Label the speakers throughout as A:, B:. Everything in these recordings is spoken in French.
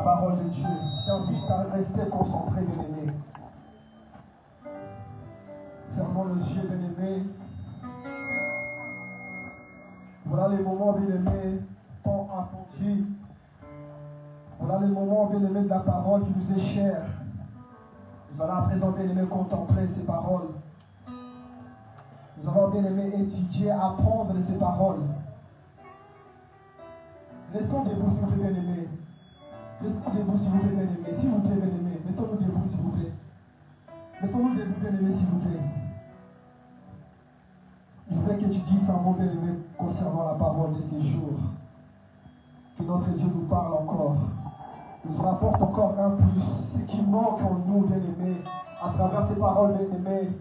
A: parole de Dieu. Je t'invite à rester concentré, bien-aimé. Fermons nos yeux, bien-aimé. Voilà les moments, bien-aimés, tant attendus. Voilà les moments, bien-aimés, de la parole qui nous est chère. Nous allons à présent, bien-aimés, contempler ces paroles. Nous allons, bien-aimés, étudier, apprendre de ces paroles. Restons debout, s'il vous plaît, bien-aimés. Restons debout, s'il vous plaît, bien-aimés. S'il vous plaît, bien-aimés. Mettons-nous debout, s'il vous plaît. Mettons-nous debout, bien-aimés, s'il vous plaît. Je voudrais que tu dises un mot, bien-aimé, concernant la parole de ces jours. Que notre Dieu nous parle encore. Nous rapporte encore un plus. Ce qui manque en nous, bien-aimés, à travers ces paroles, bien-aimés,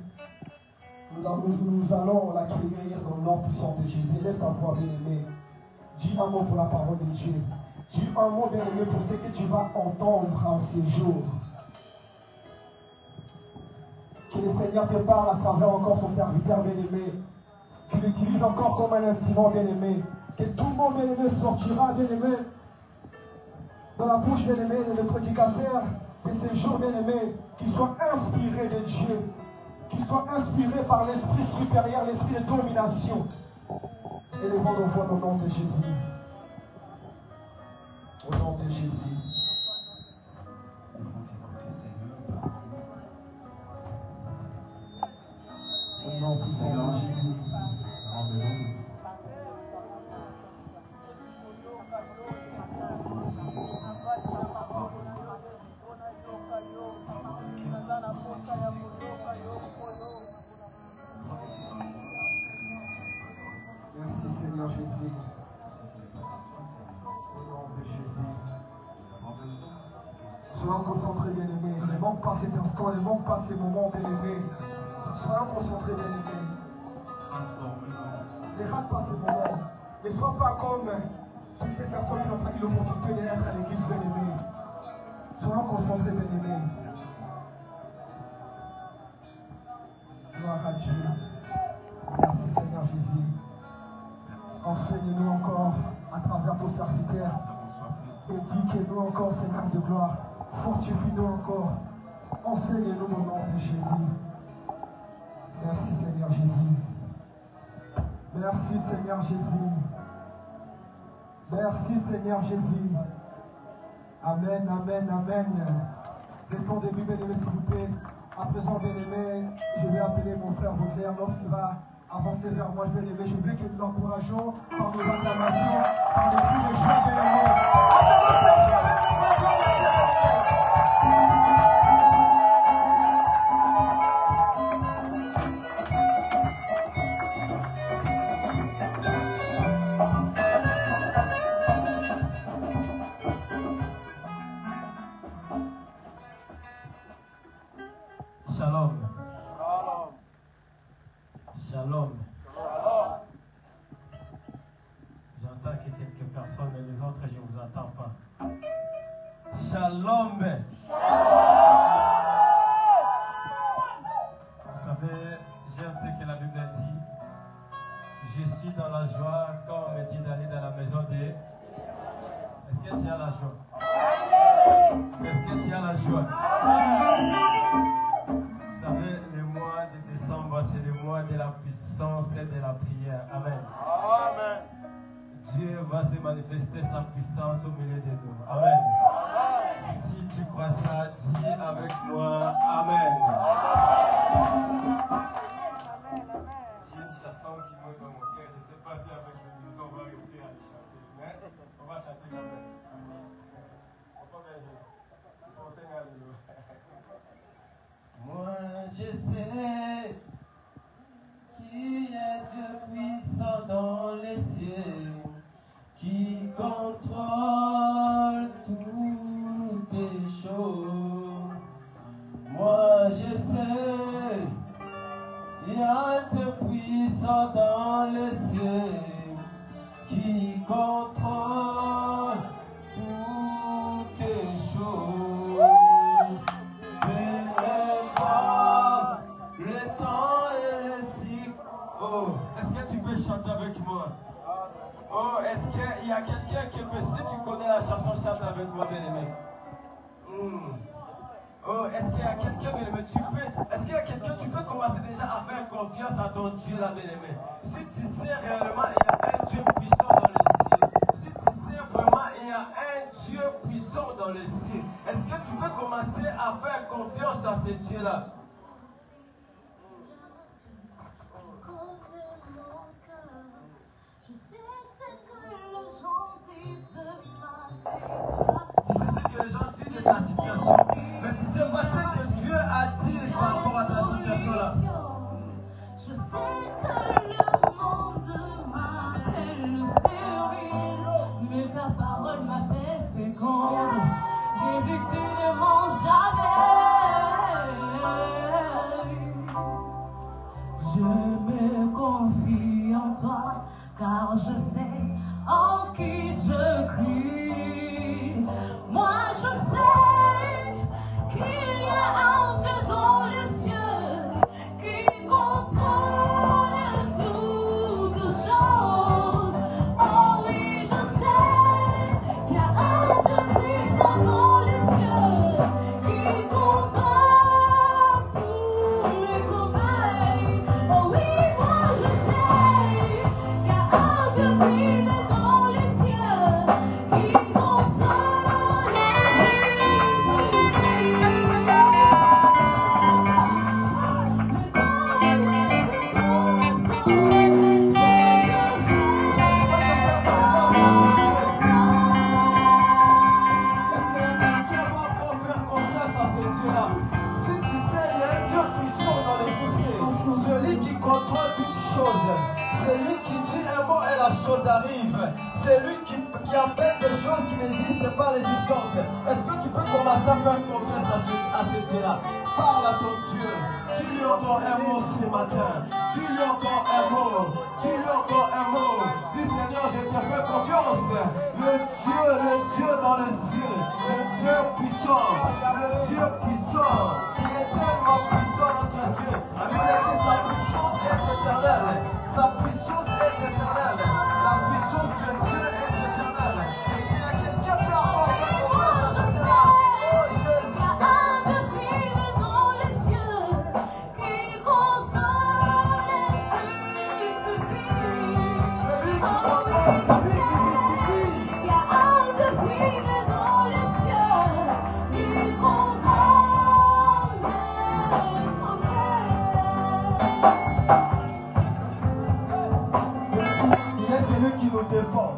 A: nous allons l'accueillir dans le nom puissant de Jésus. Lève ta voix, bien-aimé. Dis un mot pour la parole de Dieu. Dis un mot, bien-aimé, pour ce que tu vas entendre en ces jours. Que le Seigneur te parle à travers encore son serviteur, bien-aimé. Qu'il l'utilise encore comme un instrument, bien-aimé. Que tout le monde, bien-aimé, sortira, bien-aimé, dans la bouche, bien-aimé, de le prédicateur de ces jours, bien-aimé, qui soient inspirés de Dieu. Qui soient inspirés par l'esprit supérieur, l'esprit de domination. Élevons nos voix au nom de Jésus. Au nom de Jésus. Au nom puissant de Jésus. Merci Seigneur Jésus. Au nom de Jésus. Soyons concentrés, bien-aimés. Ne manque pas cet instant, ne manque pas ces moments, bien-aimés. Soyons concentrés, bien-aimés. Ne rate pas ces moments. Ne sois pas comme toutes ces personnes qui n'ont pas eu l'opportunité d'être à l'église, bien-aimés. Soyons concentrés, bien-aimés. Gloire à Dieu. Merci Seigneur Jésus. Enseigne-nous encore à travers ton serviteur. Éduque-nous encore, Seigneur de gloire. Fortifie-nous encore. Enseigne-nous au nom de Jésus. Merci Seigneur Jésus. Merci Seigneur Jésus. Merci Seigneur Jésus. Amen, amen, amen. Restons debout, bien-aimés, s'il vous plaît. À présent, bien-aimés, je vais appeler mon frère Baudelaire lorsqu'il va avancer vers moi, bien-aimé. Je veux que nous l'encourageons par nos acclamations, par des cris de joie, bien-aimés.
B: Shalom. Shalom. J'entends que quelques personnes, mais les autres, je ne vous entends pas. Shalom. Vous savez, j'aime ce que la Bible dit. Je suis dans la joie quand on me dit d'aller dans la maison de... Est-ce que tu as la joie? Est-ce que tu as la joie? Vous savez, le mois de décembre, c'est le mois de la puissance et de la prière. Amen.
C: Amen.
B: Dieu va se manifester sa puissance au milieu de nous. Amen. Si tu crois ça, dis avec moi Amen. J'ai une chanson qui monte dans mon cœur. Je ne sais pas si avec le musiciens on va réussir à les chanter. Mais on va chanter quand même. Moi je sais qu'il y a Dieu puissant dans les cieux, qui contrôle toutes les choses. Moi je sais, il y a Dieu puissant dans les cieux, qui contrôle toutes les choses. Le temps et le cycle. Oh, est-ce que tu peux chanter avec moi? Oh, est-ce qu'il y a quelqu'un qui peut, si tu connais la chanson, chante avec moi, bien-aimé. Oh, est-ce qu'il y a quelqu'un, bien-aimé, est-ce qu'il y a quelqu'un, tu peux commencer déjà à faire confiance à ton Dieu, là, bien-aimé. Si tu sais réellement, il y a un Dieu puissant dans le ciel. Si tu sais vraiment, il y a un Dieu puissant dans le ciel. Est-ce que tu peux commencer à faire confiance à ce Dieu-là? Ta situation. Mais tu sais pas ce que Dieu a dit par rapport à ta situation là.
C: Je sais que le monde m'appelle stérile, mais ta parole m'appelle féconde. Jésus, tu ne mens jamais. Je me confie en toi, car je sais en qui je crie. Moi je sais qu'il y a un Dieu dans les cieux qui contrôle toutes choses. Oh oui, je sais qu'il y a un Dieu puissant dans les cieux qui combat tous les combats. Oh oui, moi je sais qu'il y a un Dieu puissant dans les cieux qui console les
B: Celui qui contrôle toutes choses, celui qui dit un mot et la chose arrive, c'est lui qui appelle des choses qui n'existent pas l'existence. Est-ce que tu peux commencer à faire confiance à ce Dieu-là? Parle à ton Dieu, dis-lui encore un mot ce matin, dis-lui encore un mot, dis-lui encore un mot. Dis Seigneur, je te fais confiance. Le Dieu dans les cieux, le Dieu puissant, il est tellement puissant notre Dieu. La Bible dit sa puissance est éternelle, sa puissance est éternelle, la puissance de Dieu est éternelle. Et s'il y a quelqu'un qui peut avoir fait confiance à ce Dieu-là, oh Jésus. Il est celui qui nous défend.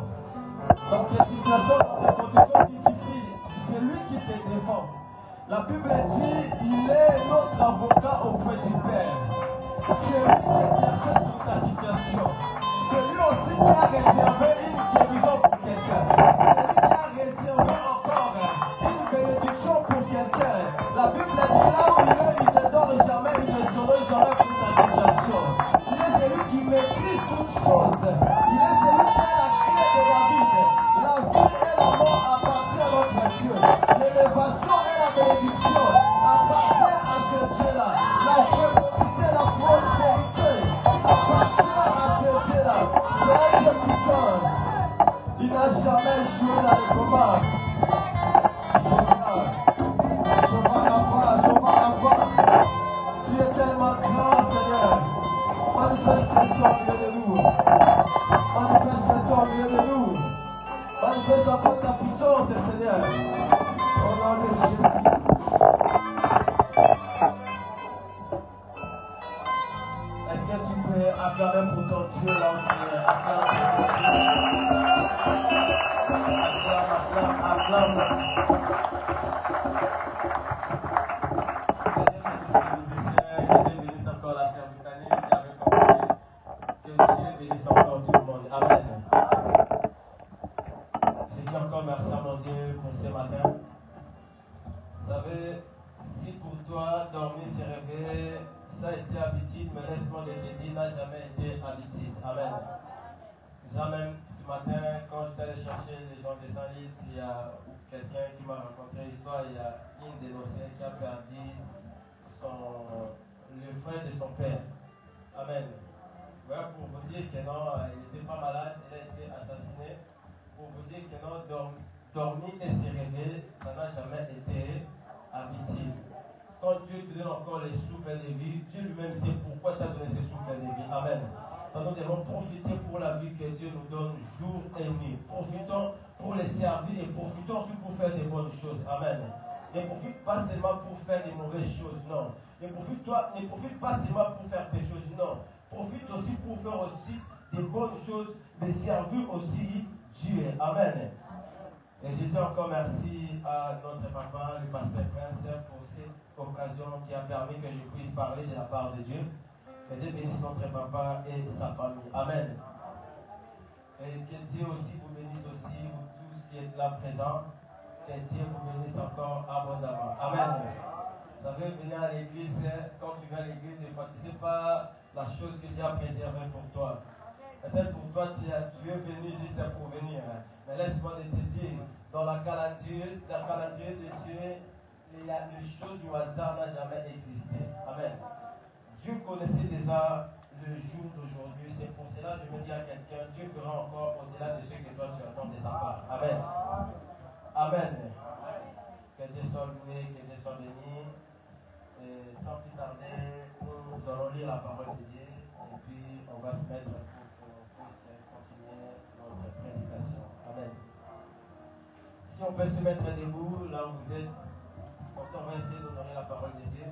B: Dans tes situations, dans tes conditions difficiles, c'est lui qui te défend. La Bible dit, il est notre avocat auprès du Père. C'est lui qui intercède pour ta situation. C'est lui aussi qui a réservé une guérison pour quelqu'un. C'est lui qui a réservé encore une bénédiction pour quelqu'un. La Bible dit, là où il est, il ne dort jamais, il ne saurait jamais pour ta situation. Il est celui qui maîtrise toutes choses. Il est celui qui a la clé de David. La vie et la mort appartiennent à notre Dieu. L'élévation et la bénédiction appartiennent à ce Dieu-là. La fécondité, la prospérité appartiennent à ce Dieu-là. C'est un Dieu puissant. Il n'a jamais joué dans les combats. Je vois la foi. Tu es tellement grand, Seigneur. Manifeste-toi au milieu de nous. Manifeste-toi au milieu de nous. Manifeste encore ta puissance, Seigneur. Au nom de Jésus. Est-ce que tu peux acclamer pour ton Dieu là où tu es? Acclame pour ton Dieu. Jamais ce matin, quand j'étais allé chercher les gens des Saint-Lys, il y a quelqu'un qui m'a raconté une histoire. Il y a une de nos sœurs qui a perdu le frère de son père. Amen. Voilà pour vous dire que non, il n'était pas malade, il a été assassiné. Pour vous dire que non, dormi et s'est réveillé, ça n'a jamais été habitué. Quand Dieu te donne encore les souffles de vie, Dieu lui-même sait pourquoi tu as donné ces souffles de vie. Amen. Donc nous devons profiter pour la vie que Dieu nous donne jour et nuit. Profitons pour les servir et profitons aussi pour faire des bonnes choses. Amen. Ne profite pas seulement pour faire des mauvaises choses, non. Ne profite pas seulement pour faire des choses, non. Profite aussi pour faire aussi des bonnes choses, de servir aussi Dieu. Amen. Et je dis encore merci à notre papa, le pasteur Prince, pour cette occasion qui a permis que je puisse parler de la part de Dieu. Que Dieu bénisse notre papa et sa famille. Amen. Et que Dieu aussi vous bénisse aussi, vous tous qui êtes là présents. Que Dieu vous bénisse encore abondamment. Amen. Vous savez, venir à l'église, quand tu viens à l'église, des fois, tu ne sais pas la chose que Dieu a préservée pour toi. Peut-être pour toi, tu es venu juste pour venir. Mais laisse-moi te dire, dans la calendrier de Dieu, les choses du hasard n'a jamais existé. Amen. Dieu connaissait déjà le jour d'aujourd'hui. C'est pour cela que je me dis à quelqu'un, Dieu fera encore au-delà de ce que toi tu attends de sa part. Amen. Amen. Que Dieu soit loué, que Dieu soit béni. Et sans plus tarder, nous allons lire la parole de Dieu et puis on va se mettre pour qu'on puisse continuer notre prédication. Amen. Si on peut se mettre debout, là où vous êtes, on va essayer d'honorer la parole de Dieu.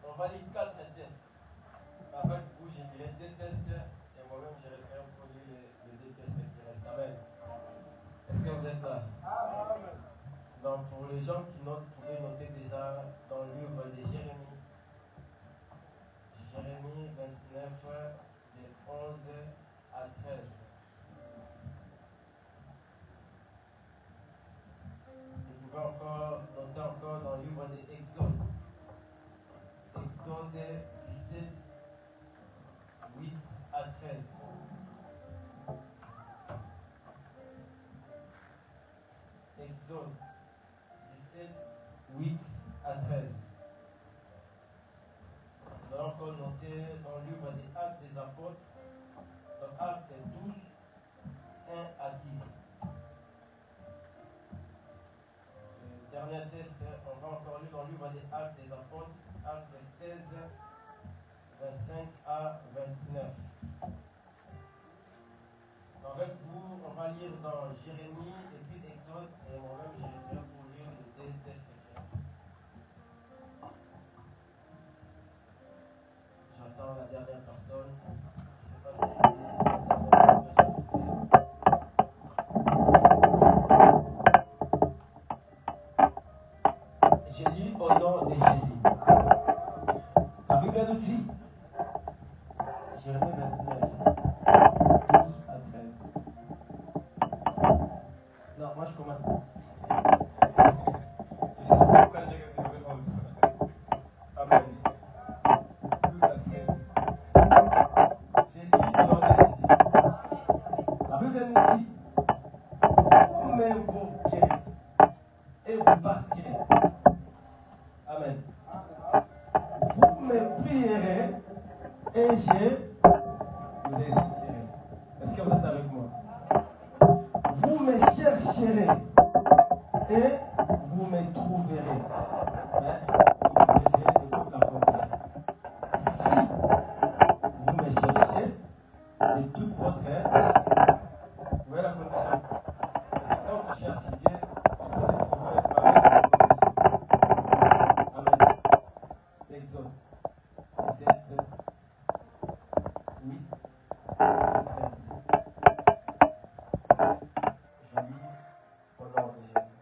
B: On va lire 4 tests. Avec vous, j'ai mis 2 tests et moi-même, je resterai pour lire les 2 tests qui restent. Amen. Est-ce que vous êtes là? Amen. Donc, pour les gens qui notent, vous pouvez noter déjà dans le livre de Jérémie. Jérémie 29, de 11 à 13. Vous pouvez encore noter encore dans le livre de Exode. Exode 17, 8 à 13. Exode 17, 8 à 13. Nous allons encore noter dans le livre des Actes des Apôtres, dans Actes 12, 1 à 10. Le dernier test, on va encore lire dans le livre des Actes des Apôtres, Actes 16, 25 à 29. Avec vous, on va lire dans Jérémie et puis Exode, et moi-même je resterai pour lire les 2 tests. J'attends la dernière personne. Je ne sais pas si je lis au nom de Jésus. La Bible nous dit, Jérémie 29, 12 à 13. Non, moi je commence. Je sais pas pourquoi j'ai réservé 11. Amen. 12 à 13. J'ai lu au nom de Jésus. La Bible nous dit, vous m'invoquerez et vous partirez. Amen. Vous me prierez et je vous exaucerai. Est-ce que vous êtes avec moi? Vous me chercherez et vous me trouverez. Mais vous me la condition. Si vous me cherchez de toute votre âme, vous voyez la condition. Quand tu cherches Dieu, tu peux le trouver avec la condition. Amen. Exode 7, 8, 13. Je lis au nom de Jésus.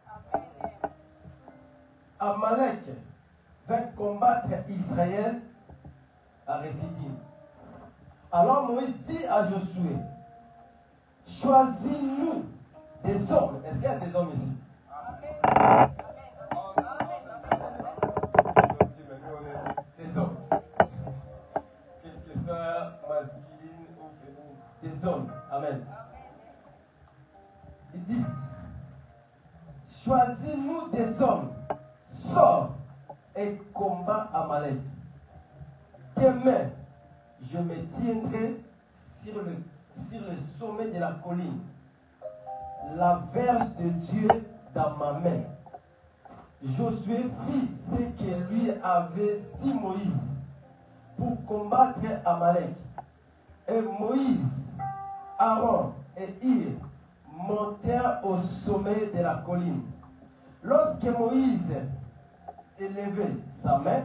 B: Amalek vint combattre Israël à Rephidim. Alors Moïse dit à Josué, choisis-nous des hommes. Est-ce qu'il y a des hommes ici? Des hommes. Quel que soit masculine ou féminin. Des hommes. Amen. Ils disent, choisis-nous des hommes, sors
D: et combat Amalek. Demain, je me tiendrai sur le sommet de la colline, la verge de Dieu dans ma main. Josué fit ce que lui avait dit Moïse pour combattre Amalek. Et Moïse, Aaron et Hur montèrent au sommet de la colline. Lorsque Moïse élevait sa main,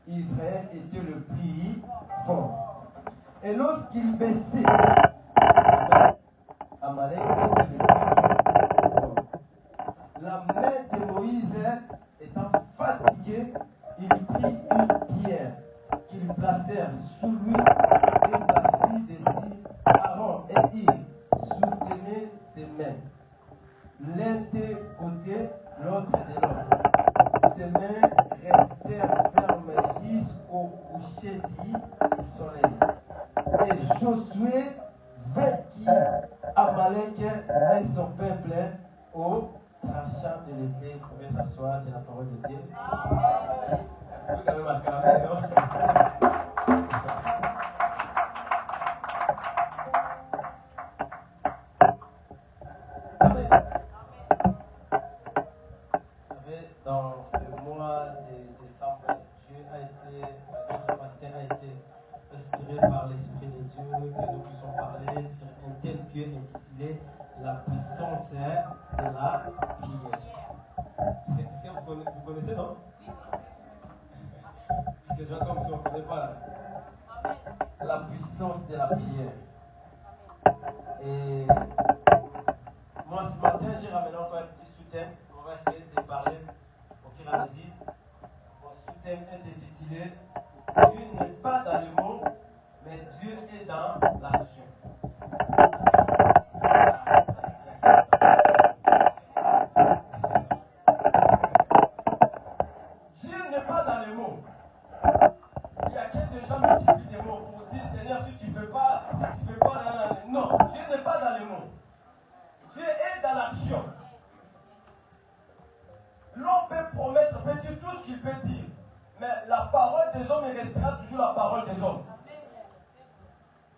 D: Israël était le plus fort. Et lorsqu'il baissait sa main, Amalek était le plus fort. La main de Moïse étant fatiguée, il prit une pierre qu'ils placèrent sous lui et s'assit dessus. Aaron et Hur soutenaient ses mains, l'un de côté, l'autre de l'autre. Ses mains restèrent fermes jusqu'au coucher du soleil. Et Josué vainquit Amalek et son peuple au tranchant de l'été. Vous pouvez s'asseoir, c'est la parole de Dieu. Vous pouvez quand même acclamer, non? Dans le mois de décembre, notre pasteur a été inspiré par l'Esprit de Dieu que nous puissions parler sur un tel lieu intitulé La puissance de la prière. Est-ce que vous connaissez, non? Parce que je vois comme si on ne connaît pas là. La puissance de la prière. Et moi ce matin, j'ai ramené encore un petit sous-thème. On va essayer de parler au fur et à mesure. Mon sous-thème est intitulé Dieu n'est pas dans le mot, mais Dieu est dans l'action. Dieu n'est pas dans le mot. Il y a quelques gens qui multiplient des mots pour dire Seigneur, si tu ne fais pas, non, Dieu n'est pas dans le mot. Dieu est dans l'action. L'homme peut promettre, peut dire tout ce qu'il peut dire, mais la parole des hommes restera toujours la parole des hommes.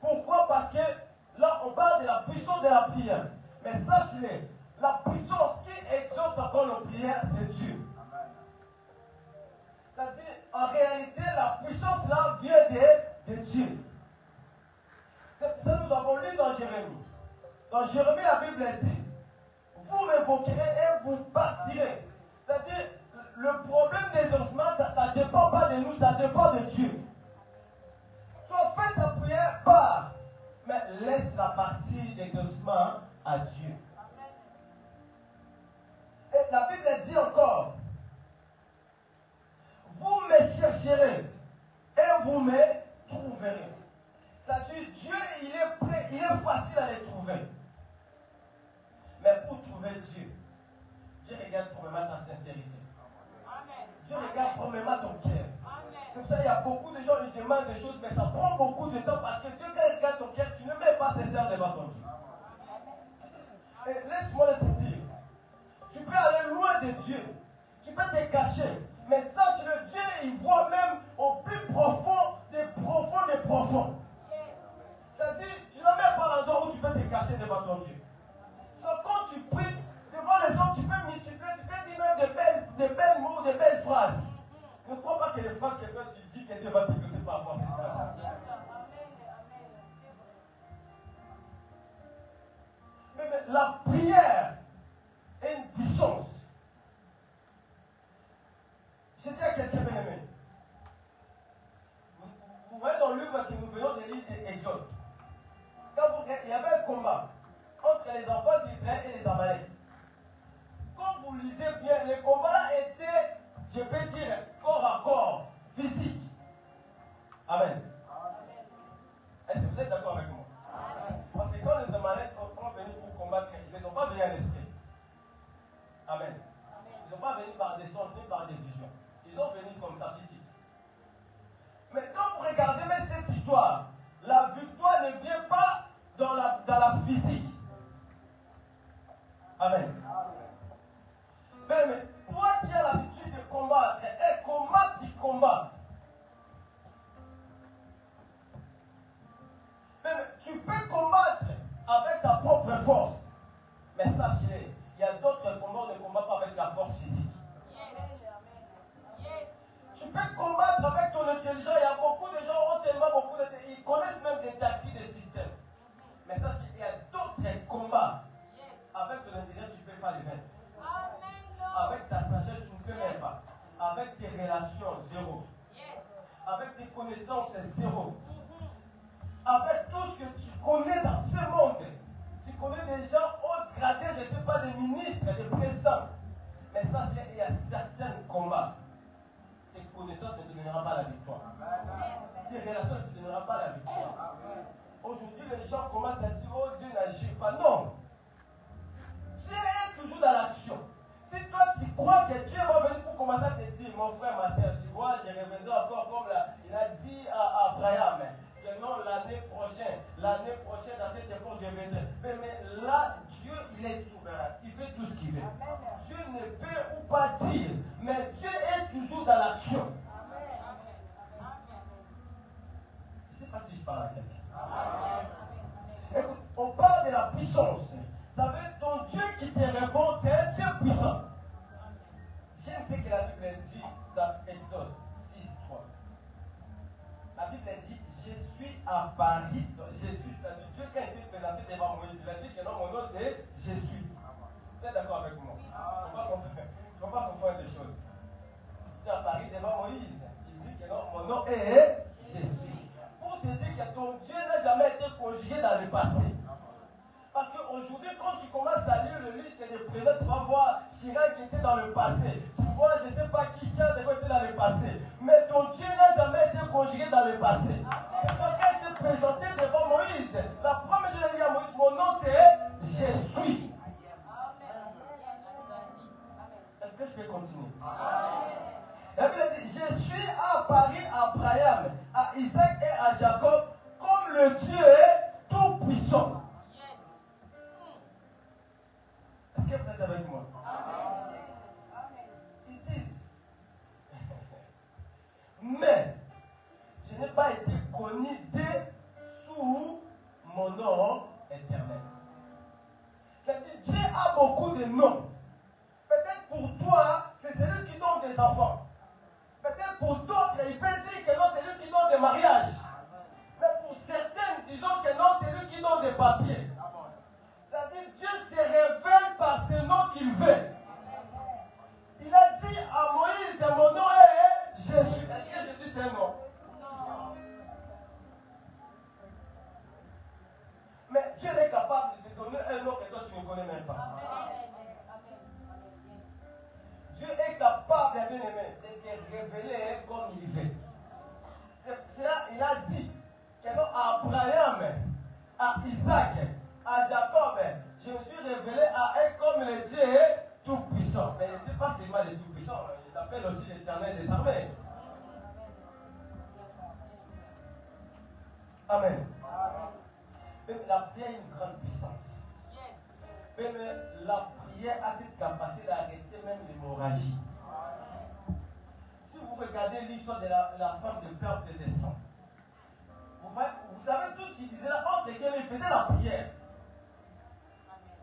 D: Pourquoi? Parce que là, on parle de la puissance de la prière. Mais sachez-le, la puissance qui exauce encore nos prières, c'est Dieu. C'est-à-dire, en réalité, la puissance là vient de Dieu. C'est ça que nous avons lu dans Jérémie. Dans Jérémie, la Bible dit, vous m'invoquerez et vous partirez. C'est-à-dire, le problème des ossements, ça ne dépend pas de nous, ça dépend de Dieu. Toi, fais ta prière, pars. Mais laisse la partie d'exaucement à Dieu. Et la Bible dit encore, vous me chercherez et vous me trouverez. C'est-à-dire, Dieu, il est prêt, il est facile à les trouver. Mais pour trouver Dieu, Dieu regarde premièrement ta sincérité. Dieu regarde premièrement ton cœur. C'est pour ça qu'il y a beaucoup de gens qui demandent des choses, mais ça prend beaucoup de temps parce que Dieu, quand il regarde ton cœur, tu ne mets pas sincère devant ton Dieu. Et laisse-moi te dire, tu peux aller loin de Dieu, tu peux te cacher, mais sache-le, Dieu, il voit même au plus profond des profonds des profonds. C'est-à-dire, tu n'as même pas l'endroit où tu peux te cacher devant ton Dieu. Donc, quand tu pries devant les hommes, tu peux multiplier, tu peux dire même des belles mots, des belles phrases. Ne crois pas que les phrases que toi tu dis que Dieu va t'exaucer par rapport à ces phrases. Mais la prière est une puissance. Je dis à quelqu'un bien aimé. Vous voyez dans le livre que nous venons de lire d'Exode. Il y avait un combat entre les enfants d'Israël et les Amalek. Quand vous lisez bien, les combats étaient, je peux dire, corps à corps, physique. Amen. Est-ce que vous êtes d'accord avec moi? Parce que quand les Amalek sont venus pour combattre, ils ne sont pas venus à l'esprit. Amen. Ils ne sont pas venus par des songes ni par des visions. Ils sont venus comme ça, physique. Mais quand vous regardez même cette histoire, la victoire ne vient pas dans la physique. Amen. Mais toi qui as l'habitude de combattre, et comment lever. Avec ta sagesse, tu ne peux même pas. Avec tes relations, zéro. Avec tes connaissances, zéro. Avec tout ce que tu connais dans ce monde, tu connais des gens haut gradés, je ne sais pas, des ministres, des présidents. Mais ça, il y a certains combats. Tes connaissances ne te donneront pas la victoire. Tes relations ne te donneront pas la victoire. Aujourd'hui, les gens commencent à dire, oh Dieu n'agit pas. Non. Dieu est toujours dans l'action. Si toi tu crois que Dieu va venir pour commencer à te dire, mon frère, ma soeur, tu vois, je reviendrai encore comme il a dit à Abraham, que non, l'année prochaine, dans cette époque, je viendrai. Mais là, Dieu, il est souverain. Il fait tout ce qu'il veut. Dieu ne peut ou pas dire, mais Dieu est toujours dans l'action. Je ne sais pas si je parle à quelqu'un. Écoute, on parle de la puissance. Ça veut dire ton Dieu qui te répond, c'est un Dieu puissant. J'aime ce que la Bible dit dans Exode 6:3. La Bible dit, je suis à Paris. Je suis, c'est-à-dire Dieu quand il s'est présenté devant Moïse, il a dit que non, mon nom c'est je suis. Vous êtes d'accord avec moi? Il ne faut pas confondre les choses. Tu es à Paris devant Moïse. Il dit que non, mon nom est je suis. Pour te dire que ton Dieu n'a jamais été conjugué dans le passé. Parce qu'aujourd'hui, quand tu commences à lire le livre des présidents, tu vas voir Chirac qui était dans le passé. Tu vois, je ne sais pas qui Charles de Gaulle était dans le passé. Mais ton Dieu n'a jamais été conjugué dans le passé. Et quand il s'est présenté devant Moïse, la première chose qu'il a dit à Moïse, mon nom c'est je suis. Est-ce que je peux continuer? La Bible dit, je suis apparu à Abraham, à Isaac et à Jacob comme le Dieu tout puissant. Est-ce que vous êtes avec moi? Ils disent, mais je n'ai pas été connu sous mon nom éternel. C'est-à-dire, Dieu a beaucoup de noms. Peut-être pour toi, c'est celui qui donne des enfants. Peut-être pour d'autres, il peut dire que non, c'est lui qui donne des mariages. Mais pour certains, disons que non, c'est lui qui donne des papiers. C'est-à-dire, Dieu se révèle par ce nom qu'il veut. Il a dit à Moïse, mon nom est Jésus. Est-ce que Jésus c'est un nom? Mais Dieu est capable de te donner un nom que toi tu ne connais même pas. Dieu est capable, bien aimé, de te révéler comme il veut. C'est cela, il a dit que non, à Abraham, à Isaac, à Jacob, je me suis révélé à eux comme le Dieu tout-puissant. Mais il n'était pas seulement le tout-puissant, il s'appelle aussi l'Éternel des armées. Amen. Même la prière a une grande puissance. Même la prière a cette capacité d'arrêter même l'hémorragie. Si vous regardez l'histoire de la femme de perte de sang, vous savez tout ce qu'il disait là, entre lesquels il faisait la prière.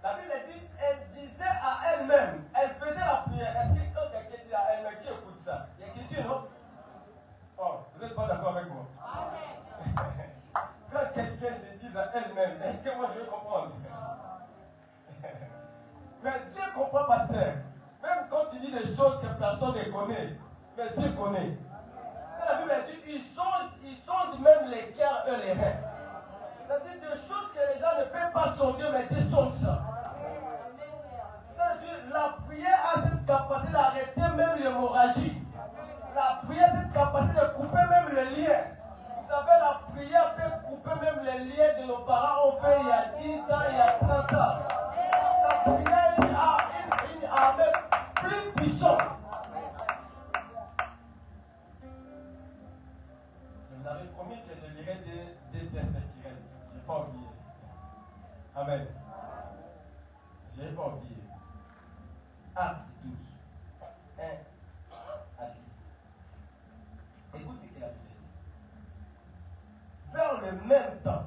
D: La Bible dit, elle disait à elle-même, elle faisait la prière. Est-ce que quand quelqu'un dit à elle-même, qui écoute ça? Il y a quelqu'un, non? Oh, vous n'êtes pas d'accord avec moi? Quand quelqu'un se dit à elle-même, est-ce que moi je vais comprendre? Mais Dieu comprend, pasteur. Même quand il dit des choses que personne ne connaît, mais Dieu connaît. Quand la Bible dit, ils sondent même les cœurs et les reins. C'est-à-dire des choses que les gens ne peuvent pas sonder, mais Dieu sonde ça. C'est-à-dire la prière a cette capacité d'arrêter même l'hémorragie. La prière a cette capacité de couper même les liens. Vous savez, la prière peut couper même les liens que nos parents ont fait il y a 10 ans, il y a 30 ans. La prière est une armée plus puissante. Je vous avais promis que je lirais des textes qui restent. Je n'ai pas oublié. Amen. Je n'ai pas oublié. Acte 12. 1 à 10. Écoute ce qu'il a dit. Vers le même temps,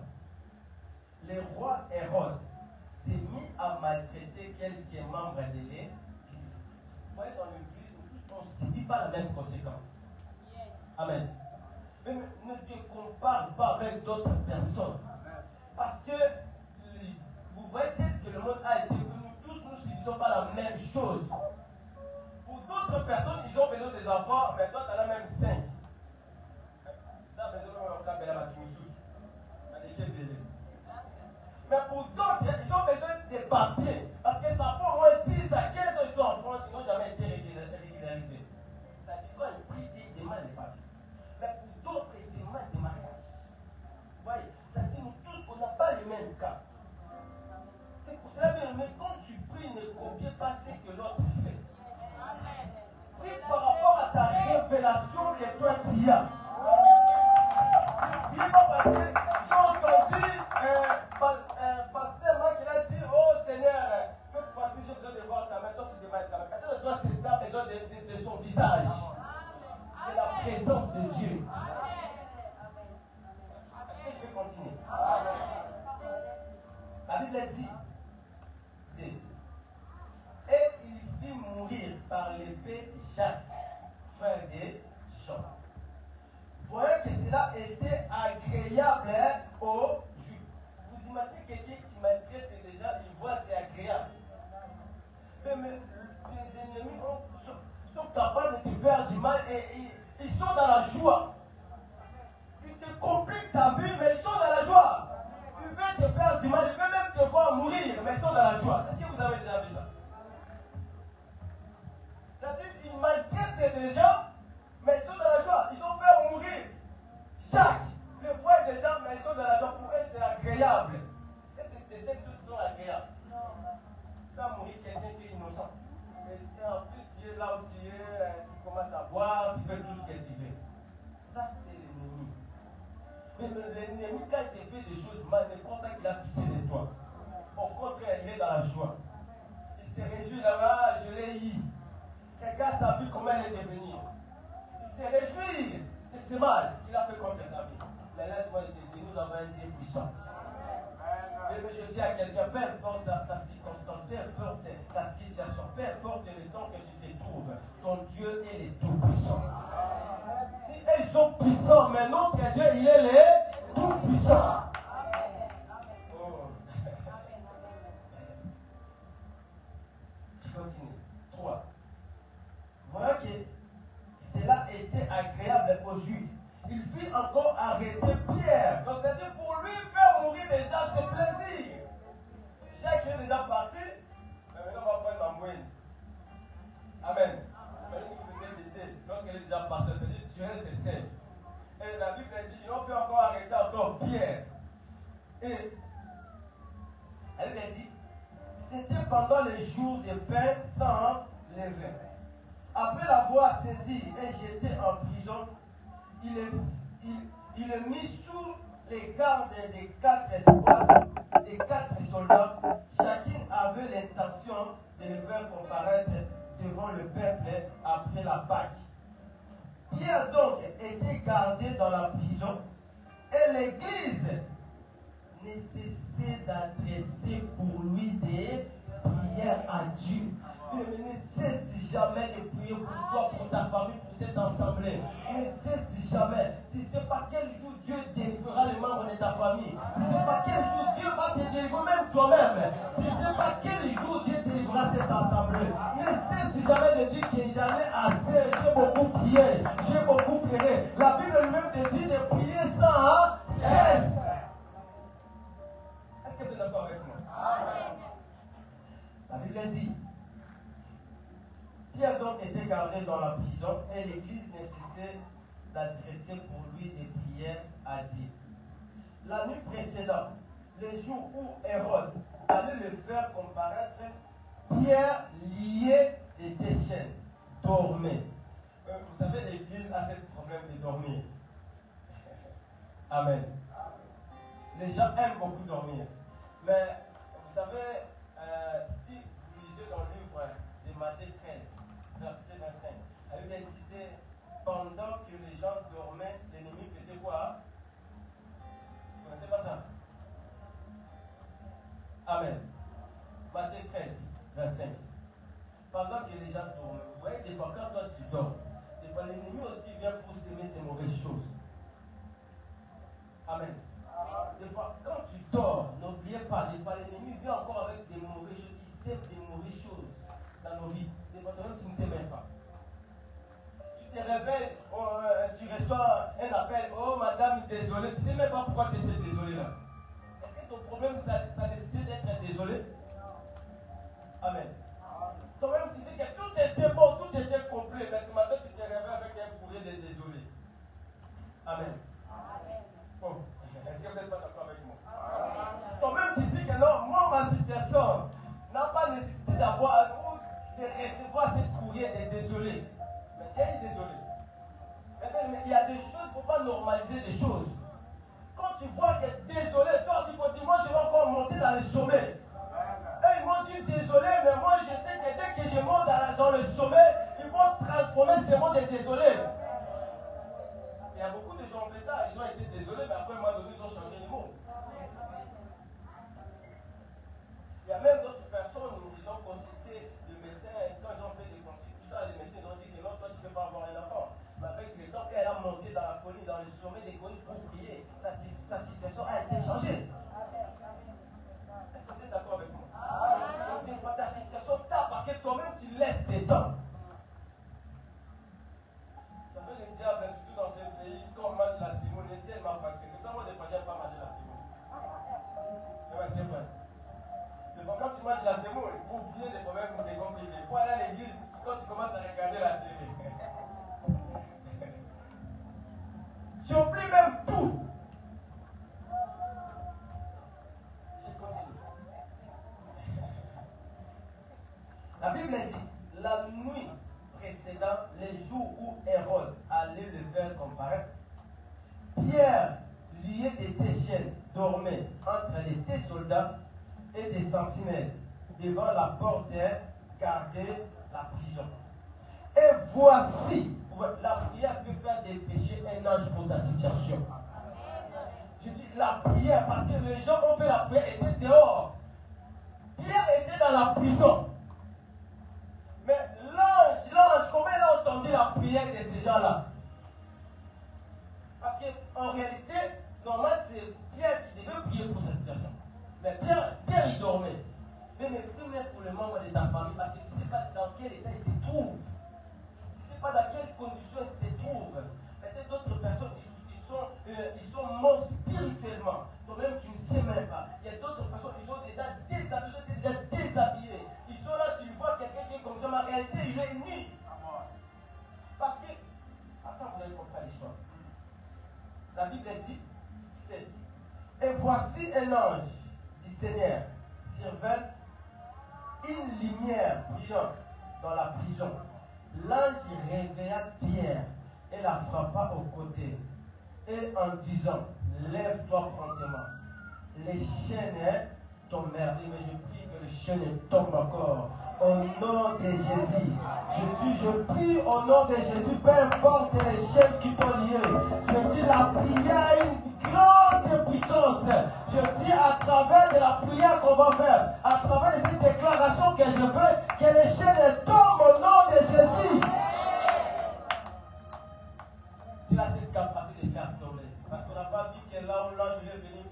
D: le roi Hérode s'est mis à maltraiter quelques membres de l'Église. Vous voyez, dans l'Église, on ne subit pas la même conséquence. Amen. Mais ne te compare pas avec d'autres personnes. Parce que vous voyez peut-être que le monde a été, nous tous nous subissons sont pas la même chose. Pour d'autres personnes, ils ont besoin des enfants, mais toi, tu en as même 5. Mais pour d'autres, ils ont besoin des papiers. Parce que ça fait au moins 10 à 15 ans qu'ils sont en France, ils n'ont jamais été régularisés. Ça dit quoi? Le prix dit demande des papiers. Mais pour d'autres, ils demandent des mariages. Vous voyez, ça dit nous tous, on n'a pas les mêmes cas. C'est pour cela que mais quand tu pries, ne copiez pas ce que l'autre fait. Prie par rapport à ta révélation que toi tu as. Il va parce que j'ai entendu pasteur Marc, il a dit, oh Seigneur, cette fois-ci j'ai besoin de voir ta main. Toi tu demandes ta main. Quand toi c'est ça, besoin de son visage, de la présence de Dieu. Est-ce que je vais continuer? La Bible dit, et il fit mourir par l'épée Jacques, frère de Jean. Vous voyez que cela était agréable aux Juifs. Vous imaginez quelqu'un qui maltraite les gens, il voit c'est agréable. Mais les ennemis sont capables de te faire du mal et ils sont dans la joie. Ils te compliquent ta vie, mais ils sont dans la joie. Ils veulent te faire du mal, ils veulent même te voir mourir, mais ils sont dans la joie. Est-ce que vous avez déjà vu ça? C'est-à-dire qu'ils maltraitent les gens, mais ils sont dans la joie. Ils ont fait mourir Jacques, le frère des gens, mais ils sont dans la joie. Pour eux, c'est agréable. Est-ce que ces choses sont agréables? Faire mourir quelqu'un qui est innocent. Et en plus, tu es là où tu es, tu commences à boire, tu fais tout ce que tu veux. Ça, c'est l'ennemi. Mais l'ennemi, quand il te fait des choses mal, ne crois pas qu'il a pitié de toi. Au contraire, il est dans la joie. Il se réjouit là-bas, je l'ai eu. Regarde sa vie, comment elle est devenue. Il se réjouit de ce mal qu'il a fait contre ta vie. Mais laisse-moi te dire, nous avons un Dieu puissant. Mais je dis à quelqu'un, peu importe ta circonstance, peu importe ta situation, peu importe le temps que tu te trouves, ton Dieu est le tout-puissant. Si ils sont puissants, mais notre Dieu, il est le tout-puissant. Oh. Je continue. 3. Voilà que cela était agréable aux Juifs. Il fit encore arrêter Pierre. Donc c'est-à-dire pour lui faire mourir déjà, c'est plaisir. Jacques est déjà parti, mais maintenant on va prendre ma moine. Amen. Mais si vous êtes d'été, lorsqu'elle est déjà partie, c'est-à-dire tu restes seul. Et la Bible dit, ils ont fait encore arrêter encore Pierre. Et elle lui a dit, c'était pendant les jours de pain sans levain. Après l'avoir saisi et jeté en prison, il est mis sous les gardes des 4 escouades, des 4 soldats. Chacun avait l'intention de le faire comparaître devant le peuple après la Pâque. Pierre donc était gardé dans la prison et l'Église ne cessait d'adresser pour lui des prières à Dieu. Ne cesse jamais de prier pour toi, pour ta famille, pour cette assemblée. Ne cesse jamais. Si ce n'est pas quel jour Dieu délivrera les membres de ta famille. Si ce n'est pas quel jour Dieu va te délivrer, même toi-même. Si ce n'est pas quel jour Dieu délivrera cette assemblée. Ne cesse jamais de dire que j'en ai assez. J'ai beaucoup prié. J'ai beaucoup prié. La Bible elle-même te dit de prier sans cesse. Est-ce que vous êtes d'accord avec moi? La Bible dit, Pierre donc était gardé dans la prison et l'Église ne cessait d'adresser pour lui des prières à Dieu. La nuit précédente, le jour où Hérode allait le faire comparaître, Pierre, lié de des chaînes, dormait. Vous savez, l'Église a ce problème de dormir. Amen. Les gens aiment beaucoup dormir. Mais vous savez, si vous lisez dans le livre de Matthieu 13, verset 25, la Bible disait, pendant que les gens dormaient, l'ennemi faisait quoi? Vous ne connaissez pas ça? Amen. Matthieu 13, 25. Pendant que les gens dorment, vous voyez, des fois, quand toi tu dors, des fois l'ennemi aussi vient pour s'aimer ces mauvaises choses. Amen. Des fois, quand tu dors, n'oubliez pas, des fois l'ennemi vient encore avec des mauvaises choses, il sème des mauvaises choses. recevoir cette courrier est désolé. Mais Dieu est désolé. Mais il y a des choses, il ne faut pas normaliser les choses. Quand tu vois que désolé, toi tu peux dire, moi je vais encore monter dans le sommet. Et ils m'ont dit désolé, mais moi je sais que dès que je monte dans le sommet, ils vont transformer ce mot de désolé. Il y a beaucoup de gens qui ont fait ça, ils ont été désolés, mais après, à un moment donné, ils ont changé les mots. Il y a même d'autres personnes où ils ont consulté le médecin, et quand ils ont fait des consultes, tout ça, les médecins ont dit que non, toi tu ne peux pas avoir un enfant. Mais avec le temps, elle a monté dans la colline, dans le sommet des collines pour prier, sa situation a été changée. Est-ce que vous êtes d'accord avec moi? Donc, ta situation tape parce que toi-même tu laisses tes temps. Ça fait le diable, surtout dans ce pays, quand on mange la semoule, est tellement fatigué. C'est ça, moi, des fois, j'aime pas manger la semoule. Ouais, c'est vrai. Quand tu manges la semoule, pour oublier les problèmes, c'est compliqué. Pour aller à l'église, quand tu commences à regarder la télé, tu oublies même tout. Je continue. La Bible dit, la nuit précédant les jours où Hérode allait le faire comparaître, Pierre, lié de tes chaînes, dormait entre les tes soldats et des sentinelles devant la porte garder la prison. Et voici, la prière peut faire dépêcher un ange pour ta situation. Je dis la prière parce que les gens ont fait la prière, étaient dehors. Pierre était dans la prison. Mais l'ange, comment il a entendu la prière de ces gens-là? Parce qu'en réalité, normalement, c'est Pierre qui devait prier pour cette situation. Mais Pierre il dormait. Mais prie même pour le membre de ta famille parce que tu ne sais pas dans quel état il se trouve. Tu ne sais pas dans quelles conditions il se trouve. Peut-être d'autres personnes, ils sont morts spirituellement. Toi-même, tu ne sais même pas. Il y a d'autres personnes, ils sont déjà déshabillés. Ils sont là, tu vois quelqu'un qui est comme ça, mais en réalité, il est nu. Parce que, attends, vous allez comprendre l'histoire. La Bible dit, et voici un ange du Seigneur survint une lumière brillante dans la prison. L'ange réveilla Pierre et la frappa au côté. Et en disant, lève-toi promptement. Les chaînes tombèrent. Mais je prie que les chaînes tombent encore. Au nom de Jésus. Je prie au nom de Jésus, peu importe les chaînes qui t'ont lié. Je dis la prière a une grande puissance. Je dis à travers de la prière qu'on va faire, à travers de cette déclaration que je fais, que les chaînes tombent au nom de Jésus. Tu as cette capacité de faire tomber. Parce qu'on n'a pas dit que là où l'ange est venu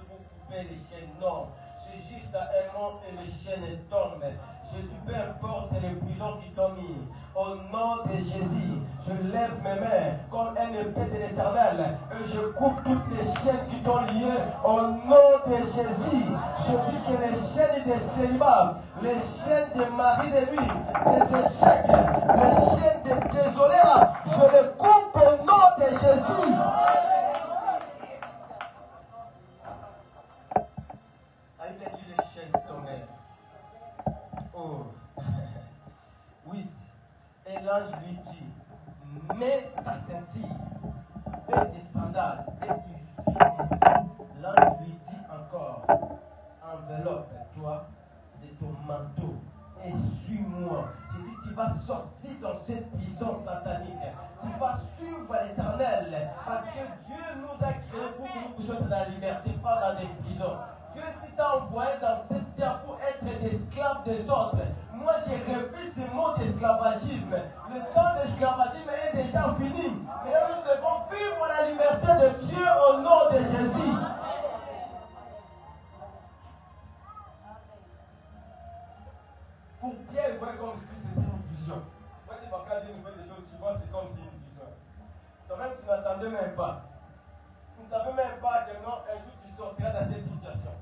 D: pour couper les chaînes. Non. C'est juste un mot et les chaînes tombent. Je dis peu importe les prisons qui t'ont mis. Au nom de Jésus, je lève mes mains comme un épée de l'Éternel et je coupe toutes les chaînes qui t'ont lié. Au nom de Jésus, je dis que les chaînes de célibat, les chaînes de mari de nuit, des échecs, les chaînes de désolés là, je les coupe au nom de Jésus. Les chaînes tombèrent. Oh. 8. Et l'ange lui dit, mets ta ceinture et tes sandales et tu finis. L'ange lui dit encore, enveloppe-toi de ton manteau et suis-moi. Je dis, tu vas sortir dans cette prison satanique. Tu vas suivre l'Éternel parce que Dieu nous a créés pour que nous puissions être dans la liberté, pas dans des prisons. Dieu s'est envoyé dans cette terre pour être l'esclave des autres. Moi, j'ai refusé ce mot d'esclavagisme. Le temps d'esclavagisme est déjà fini. Mais nous devons vivre la liberté de Dieu au nom de Jésus. Pour Pierre, il voit comme si c'était une vision. Quand Dieu nous fait des choses, tu vois, c'est comme si une vision. Toi-même, tu n'attendais même pas. Tu ne savais même pas que non, un jour tu sortiras de cette situation.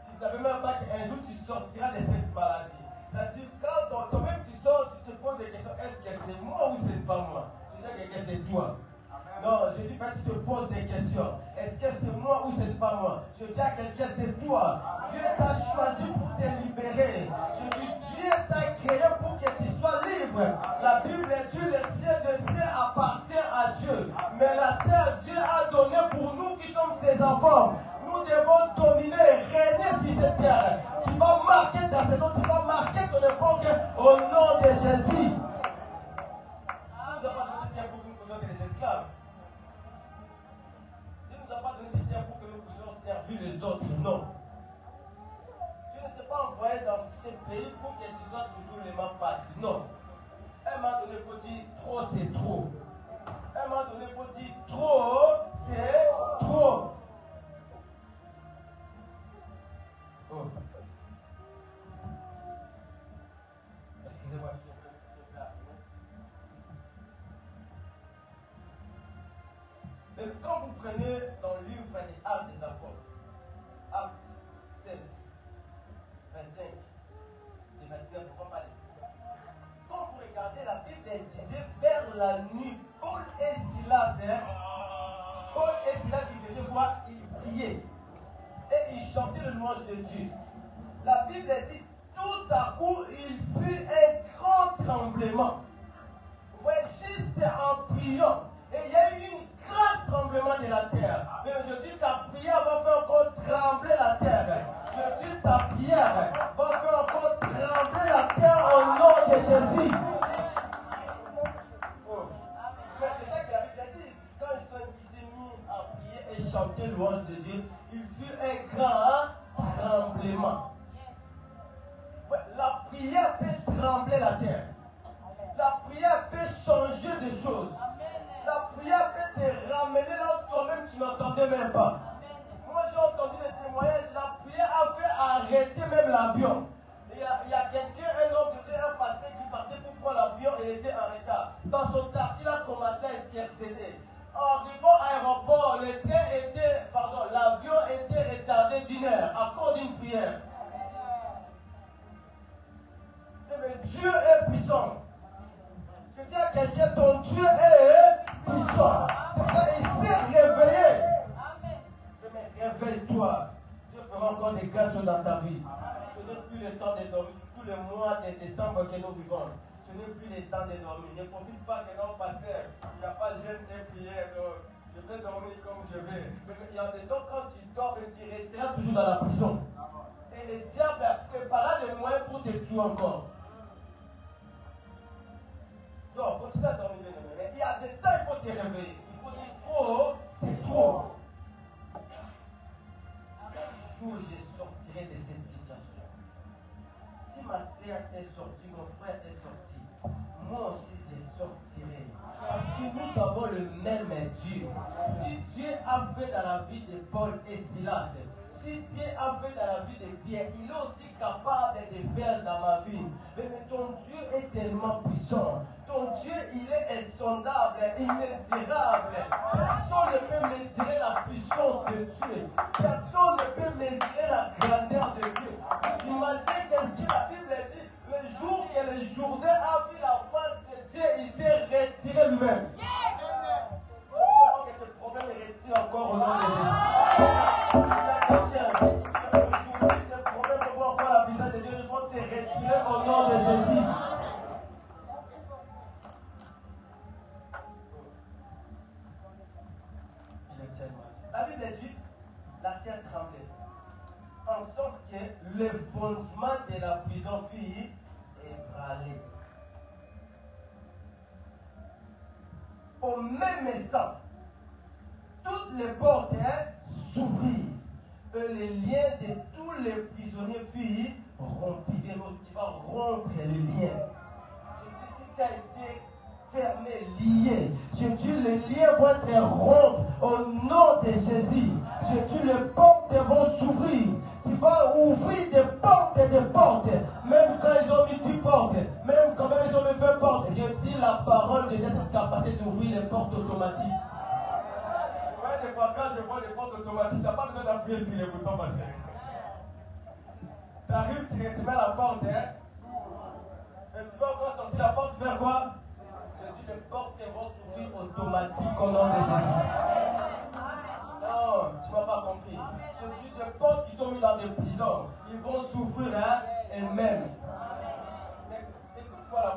D: Tu ne savais même pas qu'un jour tu sortiras de cette maladie. C'est-à-dire, quand toi-même tu sors, tu te poses des questions. Est-ce que c'est moi ou c'est pas moi? Tu dis que c'est toi. Non, je dis pas que tu te poses des questions. Est-ce frère. La Bible dit le ciel appartient à Dieu. Mais la terre, Dieu a donné pour nous qui sommes ses enfants. Nous devons dominer, régner sur cette terre. Tu vas marquer ta saison, tu vas marquer ton époque au nom de Jésus. Dieu ne nous a pas donné cette terre pour que nous soyons des esclaves. Dieu ne nous a pas donné cette terre pour que nous puissions servir les autres. Non. Dieu ne s'est pas envoyé dans ce pays pour que tu sois toujours les mains passées. Non. À un moment donné, il faut dire trop, c'est trop. À un moment donné, il faut dire trop, c'est trop. Oh. Excusez-moi. Mais quand vous prenez dans le livre des Actes des Apôtres, Actes 16, 25 et 29, on va pas les. Quand vous regardez la Bible, elle disait vers la nuit, Paul et Silas, ils faisaient quoi? Ils priaient et ils chantaient le louange de Dieu. La Bible dit tout à coup il fut un grand tremblement. Vous voyez, juste en priant, et il y a eu un grand tremblement de la terre. Mais je dis ta prière va faire encore trembler la terre. Je dis ta prière va faire encore trembler la terre au nom de Jésus. Oh. Mais c'est ça que la Bible dit. Quand ils s'est mis à prier et chanter louange de Dieu, il fut un grand tremblement. La prière peut trembler la terre. La prière peut changer des choses. La prière peut te ramener là où toi-même tu n'entendais même pas. Moi j'ai entendu des témoignages, la prière a fait arrêter même l'avion. Il y a quelqu'un, un homme de Dieu, un pasteur qui partait pour prendre l'avion et il était en retard. Dans son taxi, il a commencé à intercéder. En arrivant à l'aéroport, l'avion était retardé d'1 heure à cause d'une prière. Mais Dieu est puissant. Je dis à quelqu'un, ton Dieu est puissant. C'est ça, il s'est réveillé. Mais réveille-toi. Dieu fera encore des grandes choses dans ta vie. Ce n'est plus le temps de dormir. Tout le mois de décembre que nous vivons, ce n'est plus le temps de dormir. Ne profite pas que non, pasteur, il n'y a pas de jeûne et prière. Je vais dormir comme je vais. Mais il y a des temps quand tu dors, tu resteras toujours dans la prison. Et le diable préparera des moyens pour te tuer encore. Non, continue à dormir, mais il y a des temps, il faut se réveiller. Il faut dire trop, c'est trop. Un jour, je sortirai de cette situation. Si ma sœur est sortie, mon frère est sorti, moi aussi je sortirai. Parce que nous avons le même Dieu. Si Dieu a fait dans la vie de Paul et Silas, si Dieu a fait dans la vie de Pierre, il est aussi capable de faire dans ma vie. Mais ton Dieu est tellement puissant. Ton Dieu, il est insondable, immesurable. Personne ne peut mesurer la puissance de Dieu. Personne ne peut mesurer la grandeur de Dieu. Imaginez quelqu'un, la Bible dit, le jour que le Jourdain a vu la face de Dieu, il s'est retiré lui-même. Je crois que ce problème est retiré encore au nom de Jésus. Ce problème de voir encore la visage de Dieu, je crois que c'est retiré au nom de Jésus. La Bible dit, la terre tremblait, en sorte que le fondement de la prison fut ébranlé. Au même instant, toutes les portes s'ouvrirent et les liens de tous les prisonniers furent rompus. Tu vas rompre les liens. Si tu as été fermé, lié, je dis les liens vont être rompus au nom de Jésus. Je dis les portes vont s'ouvrir. Tu vas ouvrir des portes et des portes. Même quand ils ont mis 10 portes, même quand même ils ont mis 20 portes, je dis la parole de Dieu a cette capacité d'ouvrir les portes automatiques. Ouais, des fois quand je vois les portes automatiques, tu n'as pas besoin d'appuyer sur les boutons parce que tu arrives, tu mets la porte, et tu vas encore sortir la porte, faire quoi? Je dis les portes vont s'ouvrir automatiques au nom de Jésus. Non, tu ne m'as pas compris. Je dis les portes qui t'ont mis dans des prisons, ils vont s'ouvrir eux-mêmes. Mais écoute-moi la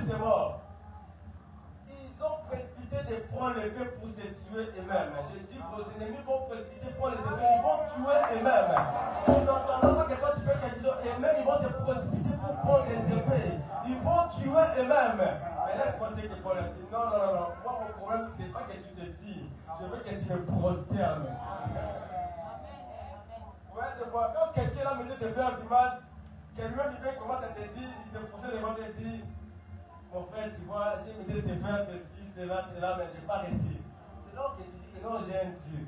D: dit c'est mort. Ils ont précipité de prendre l'épée pour se tuer eux-mêmes. Je dis vos ennemis vont précipiter pour les épées, ils vont tuer eux-mêmes. Donc, pendant que toi tu fais quelque chose, eux-mêmes ils vont se précipiter pour prendre les épées. Ils vont tuer eux-mêmes. Mais laisse-moi ce que Paul a dit. Non. Moi, mon problème, c'est pas que tu te dis. Je veux que tu me prosternes. Ouais, des fois, quand quelqu'un là me dit de faire du mal, que lui-même il commence à te dire, il se pousse devant te dire, mon frère, tu vois, j'ai mis de te faire ceci, cela, mais je n'ai pas réussi. C'est là que tu dis que non, j'ai un Dieu.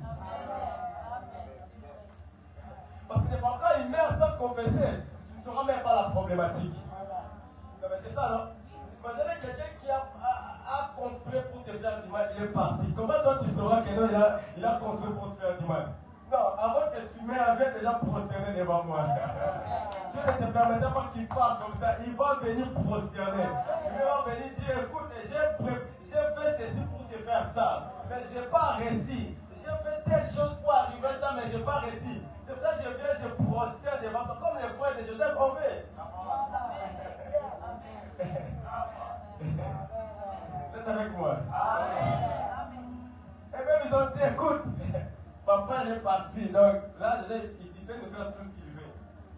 D: Parce que des fois, quand il meurt sans confesser, tu ne sauras même pas la problématique. Non, mais c'est ça, non? Imaginez quelqu'un qui a construit pour te faire du mal, il est parti. Comment toi tu sauras que non, il a construit pour te faire du mal? Non, avant que tu meurs, viens déjà prosterner devant moi. Dieu ne te permettra pas qu'il parte comme ça. Il va venir prosterner. Il va venir dire, écoute, j'ai fait ceci pour te faire ça. Mais je n'ai pas réussi. J'ai fait telle chose pour arriver à ça, mais je n'ai pas réussi. C'est pour ça que je viens, je prosterne devant toi. Comme les frères de Joseph ont fait. Vous êtes avec moi? Et même ils ont dit, écoute, papa est parti. Donc là, il peut nous faire tout ce qu'il veut.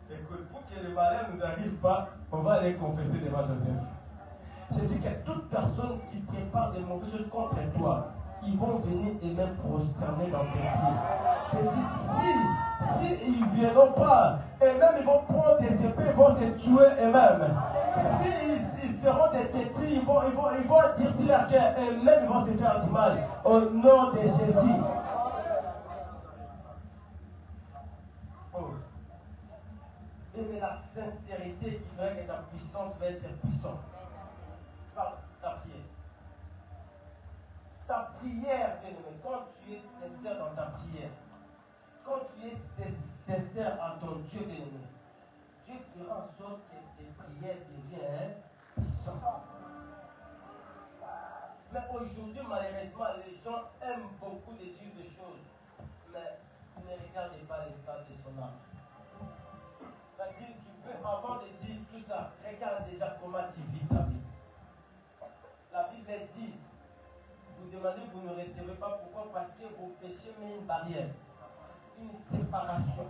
D: Écoute, pour que le malheur ne nous arrive pas, on va aller confesser devant Joseph. Je dis que toute personne qui prépare des mauvaises choses contre toi, ils vont venir et même prosterner dans tes pieds. Je dis, si ils ne viendront pas, et même ils vont prendre des épées, ils vont se tuer eux-mêmes. S'ils seront des tétis, ils vont dire si la terre, eux-mêmes ils vont se faire du mal. Au nom de Jésus. Mais la sincérité qui ferait que ta puissance va être puissante. Par ta prière. Ta prière, bien-aimé, quand tu es sincère dans ta prière, quand tu es sincère à ton Dieu, bien-aimé, Dieu fera en sorte que tes prières deviennent puissantes. Mais aujourd'hui, malheureusement, les gens aiment beaucoup de dire des choses, mais ne regardez pas l'état de son âme. C'est-à-dire, tu peux, avant de dire tout ça, regarde déjà comment tu vis ta vie. La Bible dit, vous demandez, vous ne recevez pas. Pourquoi? Parce que vos péchés mettent une barrière, une séparation.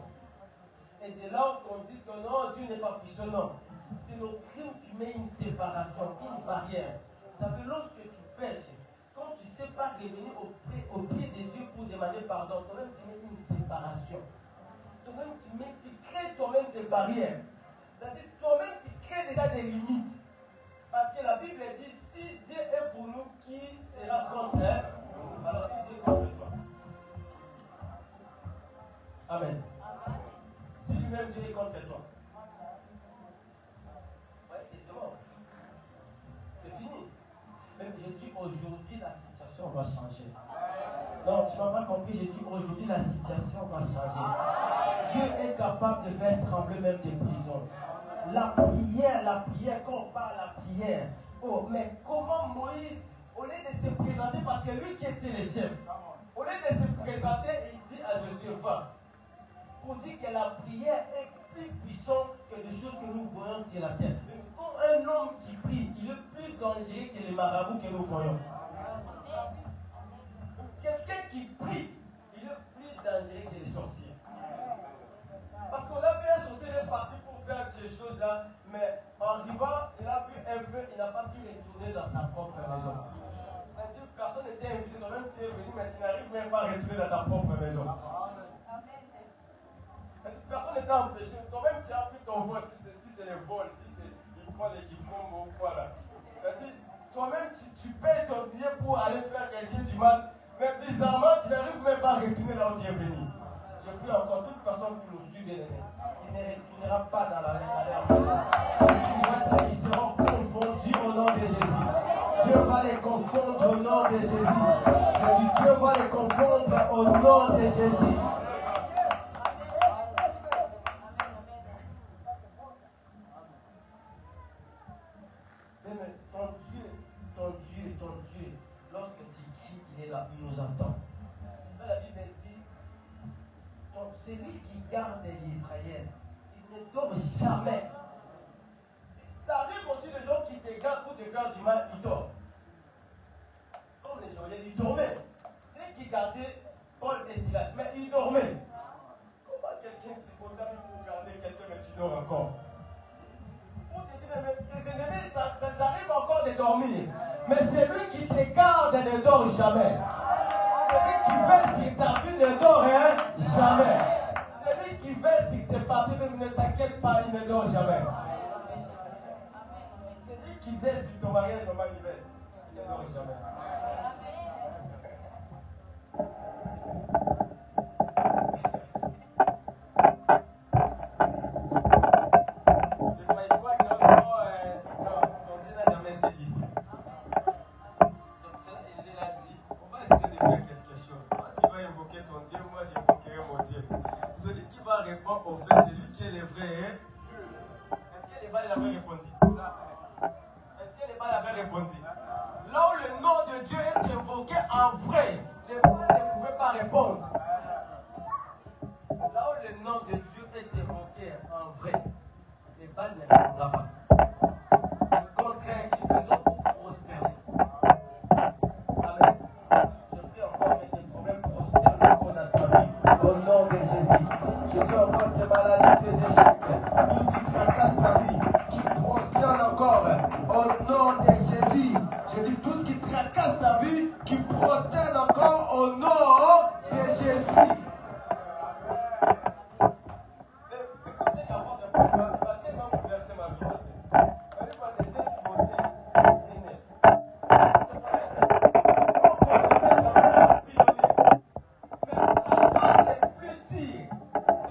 D: Et de là où on dit que non, Dieu n'est pas puissant, non. C'est nos crimes qui mettent une séparation, une barrière. Ça veut dire lorsque tu pêches, quand tu ne sais pas revenir au pied de Dieu pour demander pardon, toi-même tu mets une séparation. Toi-même tu crées toi-même des barrières. C'est-à-dire toi-même tu crées déjà des limites. Parce que la Bible dit, si Dieu est pour nous, qui sera contre nous? Alors si Dieu est contre toi. Amen. Si lui-même Dieu est contre toi. Ouais, et c'est mort. C'est fini. Même je dis aujourd'hui la situation va changer. Non, tu n'as pas compris, j'ai dit aujourd'hui la situation va changer. Dieu est capable de faire trembler même des prisons. La prière, quand on parle de la prière, oh, mais comment Moïse, au lieu de se présenter, parce que lui qui était le chef, au lieu de se présenter, il dit à Josué, va, pour dire que la prière est plus puissante que les choses que nous voyons sur la terre. Quand un homme qui prie, il est plus dangereux que les marabouts que nous voyons. Quelqu'un qui prie, il est plus dangereux que les sorciers. Parce qu'on a vu un sorcier, il est parti pour faire ces choses-là, mais en arrivant, il a vu un peu, il n'a pas pu retourner dans sa propre maison. C'est-à-dire que personne n'était invité, toi-même tu es venu, mais tu n'arrives même pas à retourner dans ta propre maison. Personne n'était empêché, toi-même tu as pris ton vol, si c'est le vol, si il prend l'équipement ou quoi là. C'est-à-dire, toi-même tu payes ton billet pour aller faire quelqu'un du mal, mais bizarrement tu n'arrives même pas à retourner là où tu es venu. Je prie encore toute personne qui nous suit, bien-aimé, il ne retournera pas dans la mer. Ils seront confondus au nom de Jésus. Dieu va les confondre au nom de Jésus. Dieu va les confondre au nom de Jésus. Ton Dieu, lorsque tu cries, il est là, il nous entend. Dans la Bible dit, c'est lui qui garde l'Israël. Il ne dort jamais. Ça arrive aussi des gens qui te gardent pour te de faire du mal, il dort. Comme les geôliers, il dormait. C'est qui gardait Paul et Silas, mais il dormait. Comment quelqu'un se condamne pour garder quelqu'un, mais tu dors encore? On te dit, mais tes ennemis, ça arrive encore de dormir. Mais celui qui te garde ne dort jamais. Celui qui veille sur ta vie ne dort jamais. Celui qui veille sur tes papiers, même ne t'inquiète pas, il ne dort jamais. Celui qui veille sur ton mariage, son mari veille, il ne dort jamais.
B: Répond au fait, c'est lui qui est le vrai. Est-ce que les balles avaient répondu? Est-ce que les balles avaient répondu? Là où le nom de Dieu est invoqué en vrai, les balles ne pouvaient pas répondre. Là où le nom de Dieu est invoqué en vrai, les balles ne répondront pas. Au contraire, ils viendront pour prosterner. Amen. Je prie encore que tes problèmes prosternent encore dans ta vie. Au nom de Jésus. Je dis encore tes maladies, tes échecs, tout ce qui tracasse ta vie, qui prosterne encore, au nom de Jésus. Je dis tout ce qui tracasse ta vie, qui prosterne encore au nom de Jésus. Écoutez d'abord, je vais tellement bouleverser ma vie. Allez voir les 2 Timothée 19.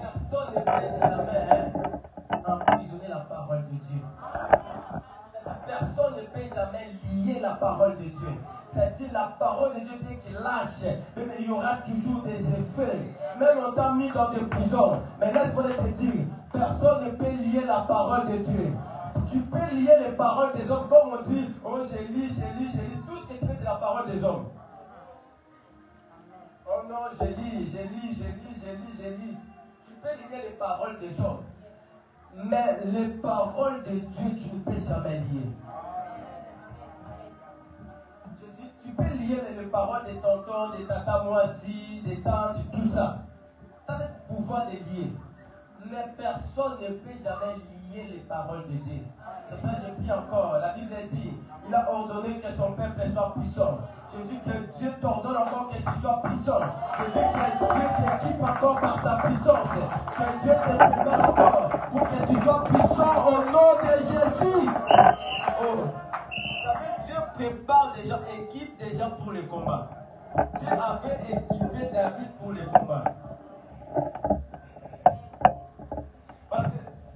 B: Personne ne peut jamais emprisonner la parole de Dieu. Personne ne peut jamais lier la parole de Dieu. C'est-à-dire la parole de Dieu, dès qu'il lâche, même il y aura toujours des effets. Même on t'a mis dans des prisons. Mais laisse-moi te dire, personne ne peut lier la parole de Dieu. Tu peux lier les paroles des hommes, comme on dit, oh j'ai lu. Tout ce que tu fais, c'est la parole des hommes. Oh non, j'ai lu. Tu peux lier les paroles des hommes. Mais les paroles de Dieu, tu ne peux jamais lier. Je dis, tu peux lier les paroles des tontons, des tatas moisis, des tantes, tout ça. Tu as le pouvoir de lier. Mais personne ne peut jamais lier les paroles de Dieu. C'est pour ça que je prie encore. La Bible dit, il a ordonné que son peuple soit puissant. Je dis que Dieu t'ordonne encore que tu sois puissant. Je dis que Dieu t'équipe encore par sa puissance. Que Dieu te prépare encore pour que tu sois puissant au nom de Jésus. Oh. Vous savez, Dieu prépare des gens, équipe des gens pour le combat. Dieu avait équipé David pour le combat. Parce que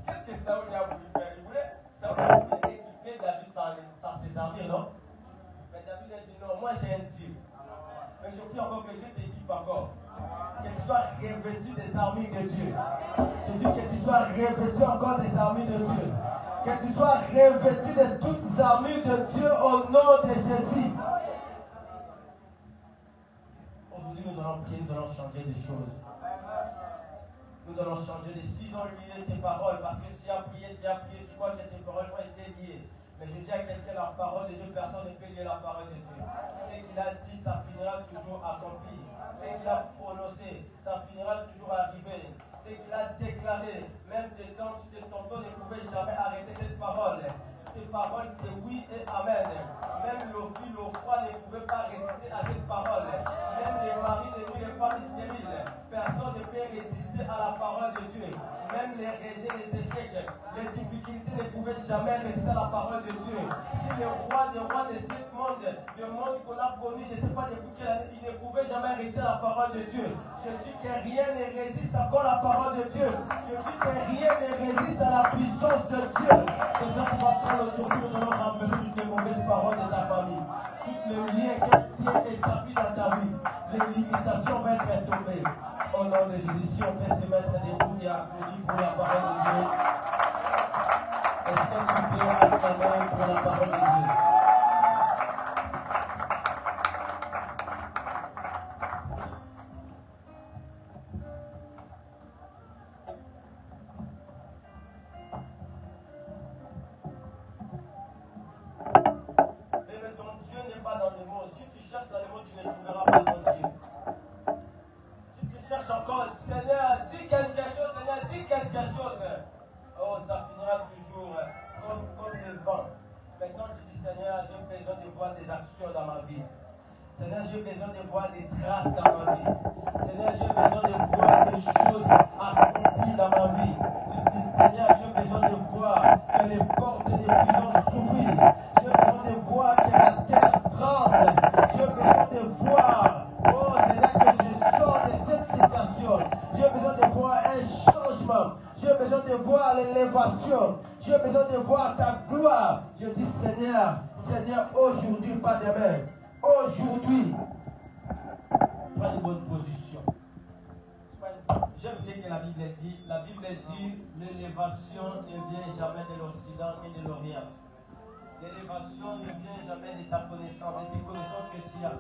B: qu'est-ce que Saoul a voulu faire? Saoul a voulu équiper David par ses armées, non? Mais David a dit non, moi j'ai un Dieu. Mais je prie encore que Dieu t'équipe encore. Que tu sois revêtu des armées de Dieu. Je dis que tu sois revêtu encore des armées de Dieu. Que tu sois revêtu de toutes les armées de Dieu au nom de Jésus. Aujourd'hui nous allons prier, nous allons changer des choses. Nous allons changer les si ont lié tes paroles parce que tu as prié, tu crois que tes paroles ont été liées. Mais je dis à quelqu'un, la parole de Dieu, personne ne peut lier la parole de Dieu. Ce qu'il a dit, ça finira toujours accompli. Ce qu'il a prononcé, ça finira toujours arriver. Ce qu'il a déclaré, même tes tontons ne pouvaient jamais arrêter cette parole. Ces paroles, c'est oui et amen. Même le fil au froid ne pouvait pas résister à cette parole. Même les maris, les femmes stériles, personne ne peut résister à la parole de Dieu. Même les rejets, les échecs, les difficultés ne pouvaient jamais résister à la parole de Dieu. Si les rois de ce monde, le monde qu'on a connu, je ne sais pas depuis quelle année, ils ne pouvaient jamais résister à la parole de Dieu. Je dis que rien ne résiste encore à la parole de Dieu. Je dis que rien ne résiste à la puissance de Dieu. Et ça, tu vas prendre aujourd'hui, nous allons ramener toutes les mauvaises paroles de ta famille. Tous les liens que tu as établis dans ta vie. Les limitations vont être tombées. Au nom de Jésus, si on peut se mettre debout et applaudir pour la parole de Dieu. Est-ce que tu peux acclamer pour la parole de Dieu?
D: cherches dans le monde, tu ne trouveras pas ton Dieu. Si tu cherches encore, Seigneur, dis quelque chose, Seigneur, dis quelque chose. Oh, ça finira toujours comme le vent. Maintenant, tu dis, Seigneur, j'ai besoin de voir des actions dans ma vie. Seigneur, j'ai besoin de voir des traces dans ma vie. Seigneur, j'ai besoin de voir des choses accomplies dans ma vie. Je dis, Seigneur, j'ai besoin de voir que les portes des prisons s'ouvrent. J'ai besoin de voir que la terre tremble. J'ai besoin de voir, oh Seigneur, que je sors de cette situation. J'ai besoin de voir un changement. J'ai besoin de voir l'élévation. J'ai besoin de voir ta gloire. Je dis, Seigneur, Seigneur, aujourd'hui, pas demain. Aujourd'hui, prends une bonne position. J'aime ce que la Bible dit. La Bible dit, l'élévation ne vient jamais de l'Occident ni de l'Orient. L'élévation ne vient jamais de ta connaissance, de tes connaissances que tu as.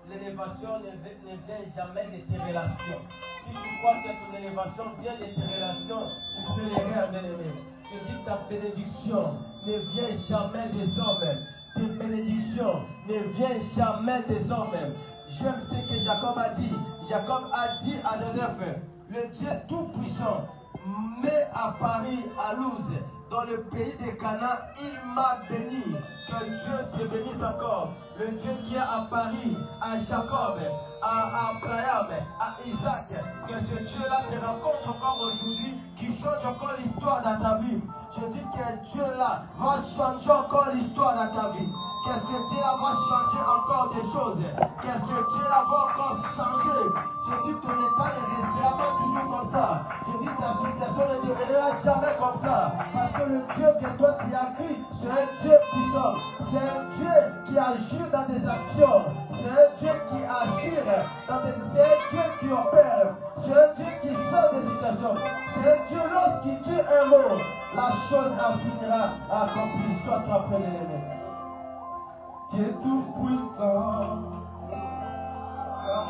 D: L'élévation ne vient jamais de tes relations. Si tu crois que ton élévation vient de tes relations, tu peux l'errer, bien-aimé. Je dis que ta bénédiction ne vient jamais des hommes. Tes bénédictions ne viennent jamais des hommes. J'aime ce que Jacob a dit. Jacob a dit à Joseph, le Dieu Tout-Puissant met à Paris, à Luz, dans le pays de Canaan, il m'a béni. Que Dieu te bénisse encore. Le Dieu qui est à Paris, à Jacob, à Abraham, à Isaac, que ce Dieu-là te rencontre encore aujourd'hui, qui change encore l'histoire dans ta vie. Je dis que Dieu-là va changer encore l'histoire dans ta vie. Que ce Dieu-là va changer encore des choses. Que ce Dieu-là va encore changer. Je dis que ton état ne restera pas toujours comme ça. Je dis que ta situation ne deviendra jamais comme ça. Parce que le Dieu que toi tu as cru, c'est un Dieu puissant. C'est un Dieu qui agit dans des actions. C'est un Dieu qui agit dans des... C'est un Dieu qui opère. C'est un Dieu qui sort des situations. C'est un Dieu lorsqu'il dit un mot, la chose finira à accomplir. Sois toi prêt, l'ennemi.
E: Dieu tout-puissant,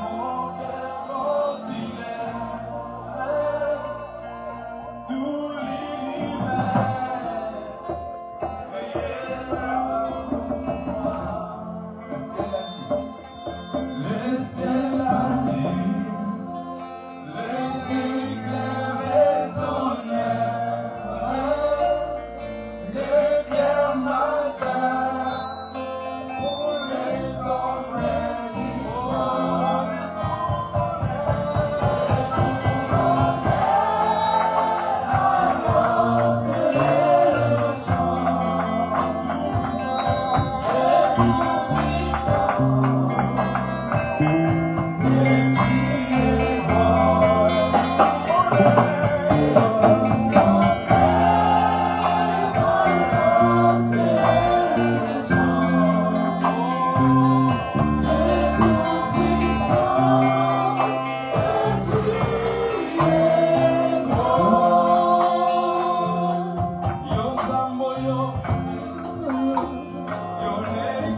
E: mon cœur considère tout l'univers, veillez sur moi. Le ciel agit, les éclairs et ton air, les pierres majeures.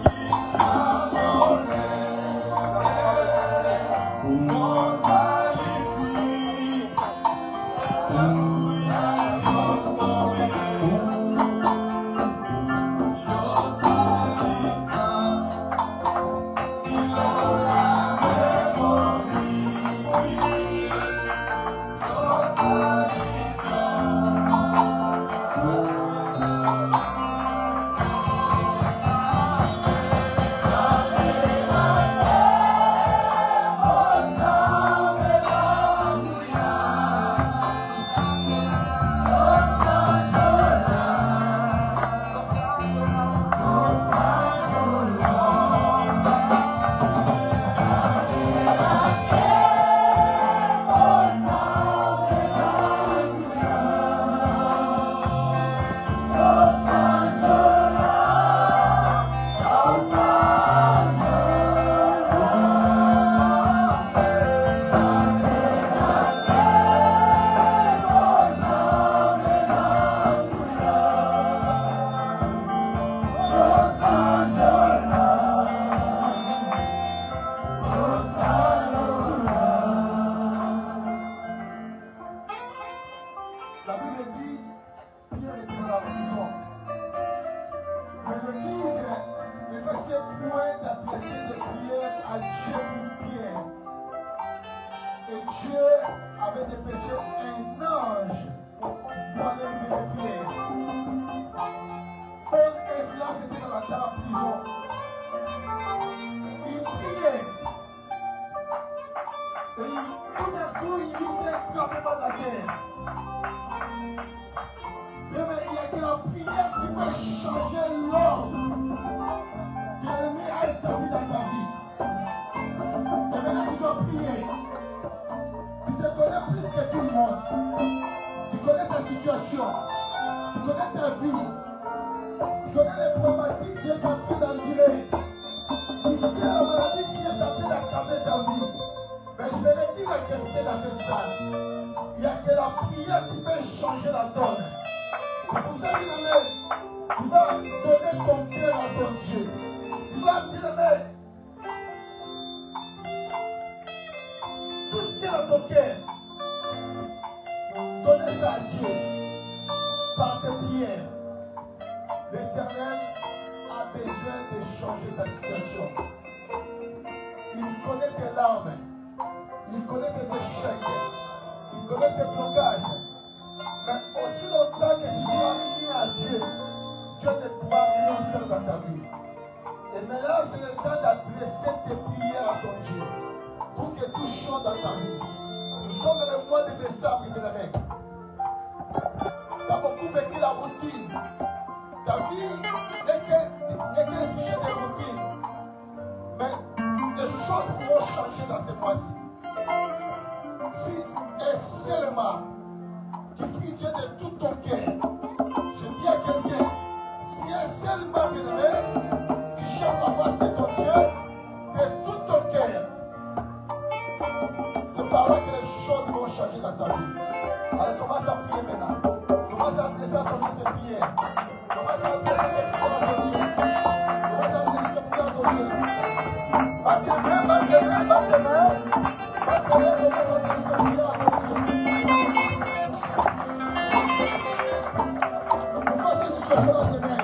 E: Yo
A: Dieu pour Pierre. Et Dieu avait dépêché un ange pour aller libérer Pierre. Paul et Silas étaient dans la prison. Ils priaient. Et tout d'un coup, il y eut un tremblement de la terre. Mais il y a que la prière qui peut changer l'ordre. L'ennemi a établi dans ta vie. Et maintenant, tu dois prier. Tu te connais plus que tout le monde. Tu connais ta situation. Tu connais ta vie. Tu connais les problématiques qui sont en train d'endurer. Ici, la maladie qui est en train d'accabler ta vie. Mais je vais le dire à quelqu'un dans cette salle. Il n'y a que la prière qui peut changer la donne. C'est pour ça qu'il tu vas donner ton cœur à ton Dieu. Tu vas bien tout ce qui est dans ton cœur. Donnez ça à Dieu par tes prières. L'Éternel a besoin de changer ta situation. Il connaît tes larmes. Il connaît tes échecs. Il connaît tes blocages. Mais aussi longtemps que tu vas venir à Dieu, Dieu ne pourra rien faire dans ta vie. Et maintenant, c'est le temps d'adresser tes prières à ton Dieu pour que tout change dans ta vie. Nous sommes dans le mois de décembre, bien-aimé. Tu as beaucoup vécu la routine. Ta vie n'est qu'un sujet de routine. Mais des choses pourront changer dans ce mois-ci. Si et seulement tu pries Dieu de tout ton cœur, je dis à quelqu'un, si et seulement bien-aimé, tu cherches la face de ton Dieu de tout ton cœur, c'est par là que les choses vont changer dans ta vie. Alors commence à prier maintenant. Commence à adresser à ton Dieu de prière. Commence à adresser tes prières à ton Dieu. Commence à adresser tes prières à ton Dieu. Batte les mains, batte les mains, batte les mains. Batte les mains, commence à adresser tes prières à ton Dieu. Pourquoi cette situation-là se met?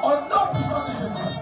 A: Au nom puissant de Jésus.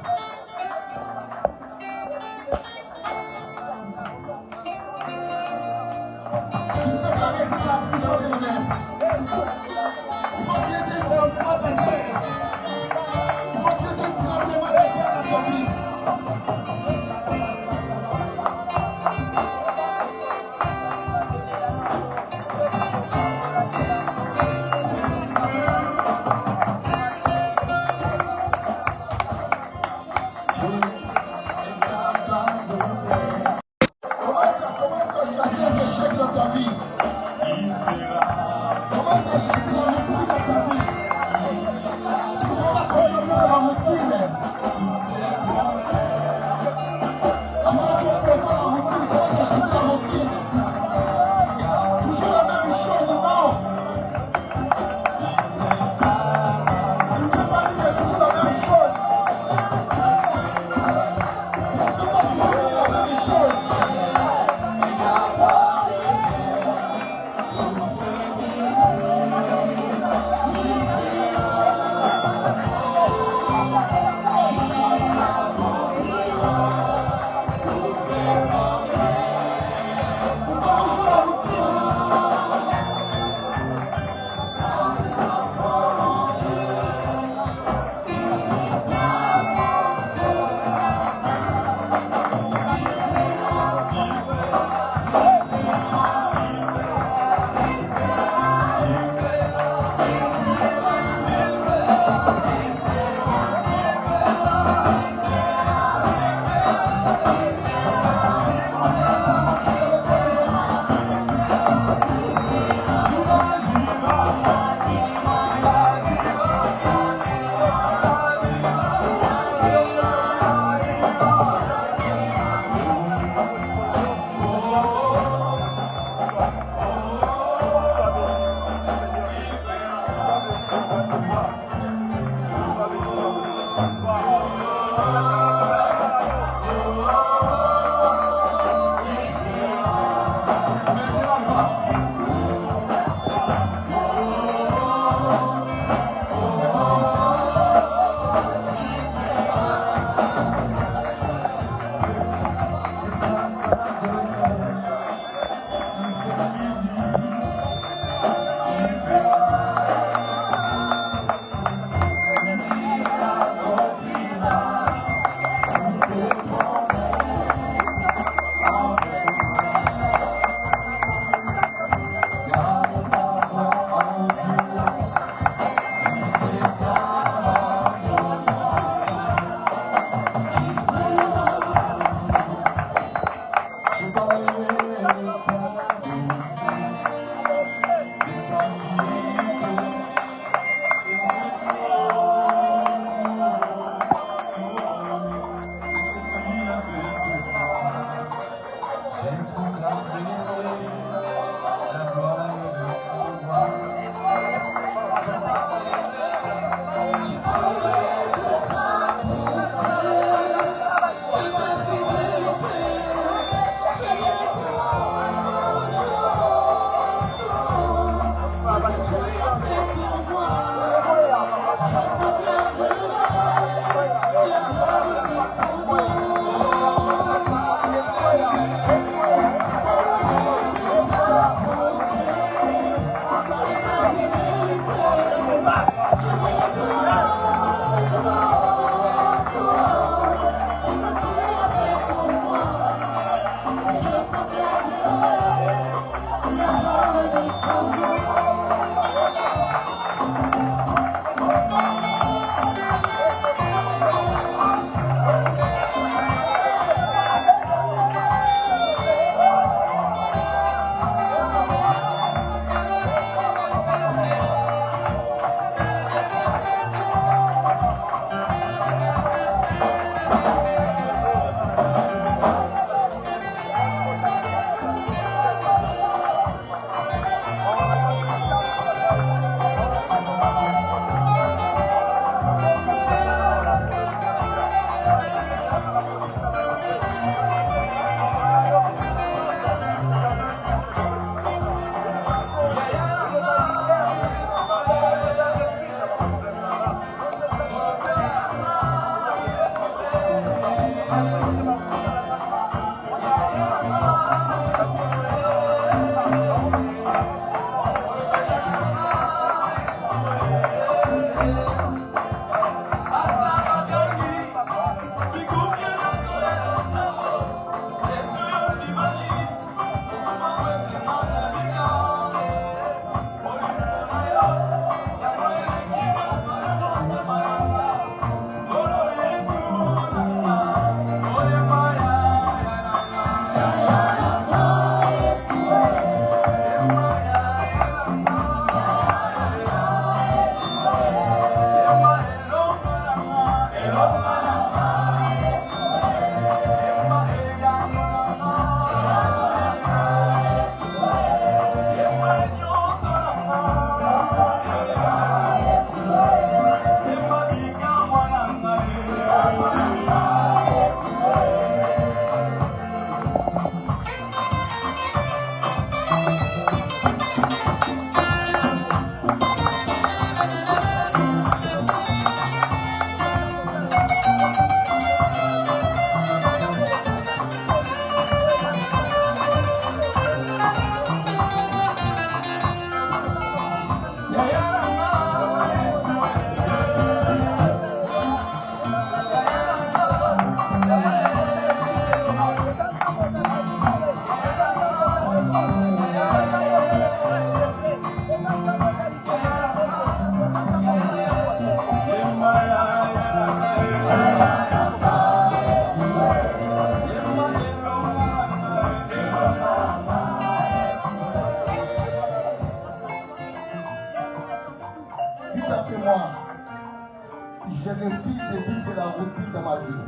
A: j'ai réussi de vivre la routine dans ma vie.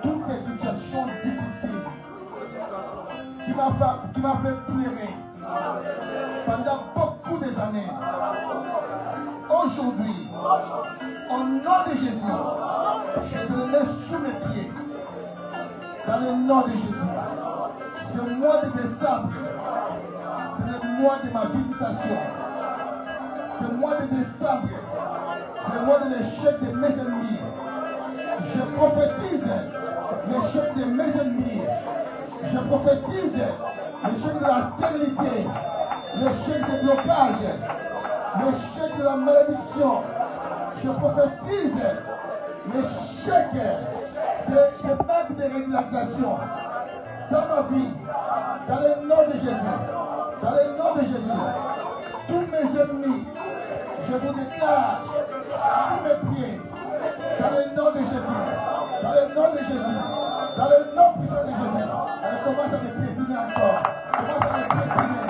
A: Toutes les situations difficiles qui m'a fait pleurer pendant beaucoup des années. Aujourd'hui, au nom de Jésus, je le mets sous mes pieds. Dans le nom de Jésus. Ce mois de décembre, c'est le mois de ma visitation. Ce mois de décembre, c'est le mois de l'échec de mes ennemis. Je prophétise l'échec de mes ennemis. Je prophétise l'échec de la stérilité, l'échec des blocages, l'échec de la malédiction. Je prophétise l'échec des bagues de régularisation dans ma vie, dans le nom de Jésus. Dans le nom de Jésus, tous mes ennemis, je vous déclare sous mes pieds, dans le nom de Jésus, dans le nom de Jésus, dans le nom puissant de Jésus. Elle commence à me piétiner encore, commence à me piétiner,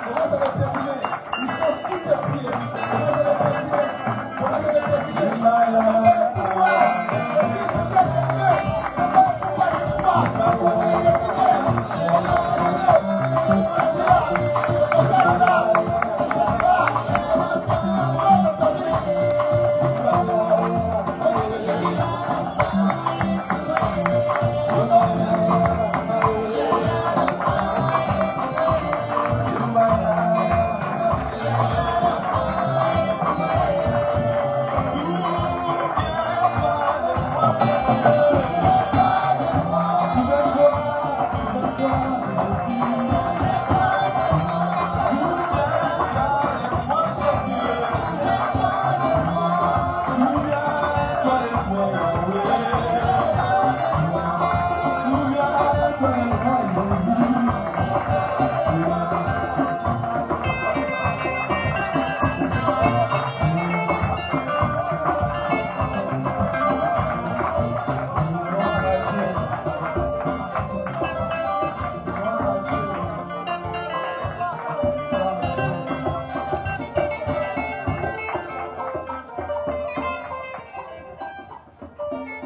A: commence à me piétiner. Ils sont sous tes pieds, commence à me piétiner, commence à me piétiner. Commence à me piétiner.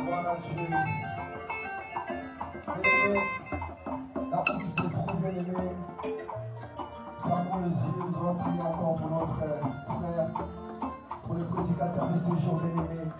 A: Gloire à Dieu. Bien-aimés, là où tu t'es trop bien-aimé, fermons les yeux, nous allons prier encore pour notre frère, pour le prédicateur de ces jours, bien-aimés.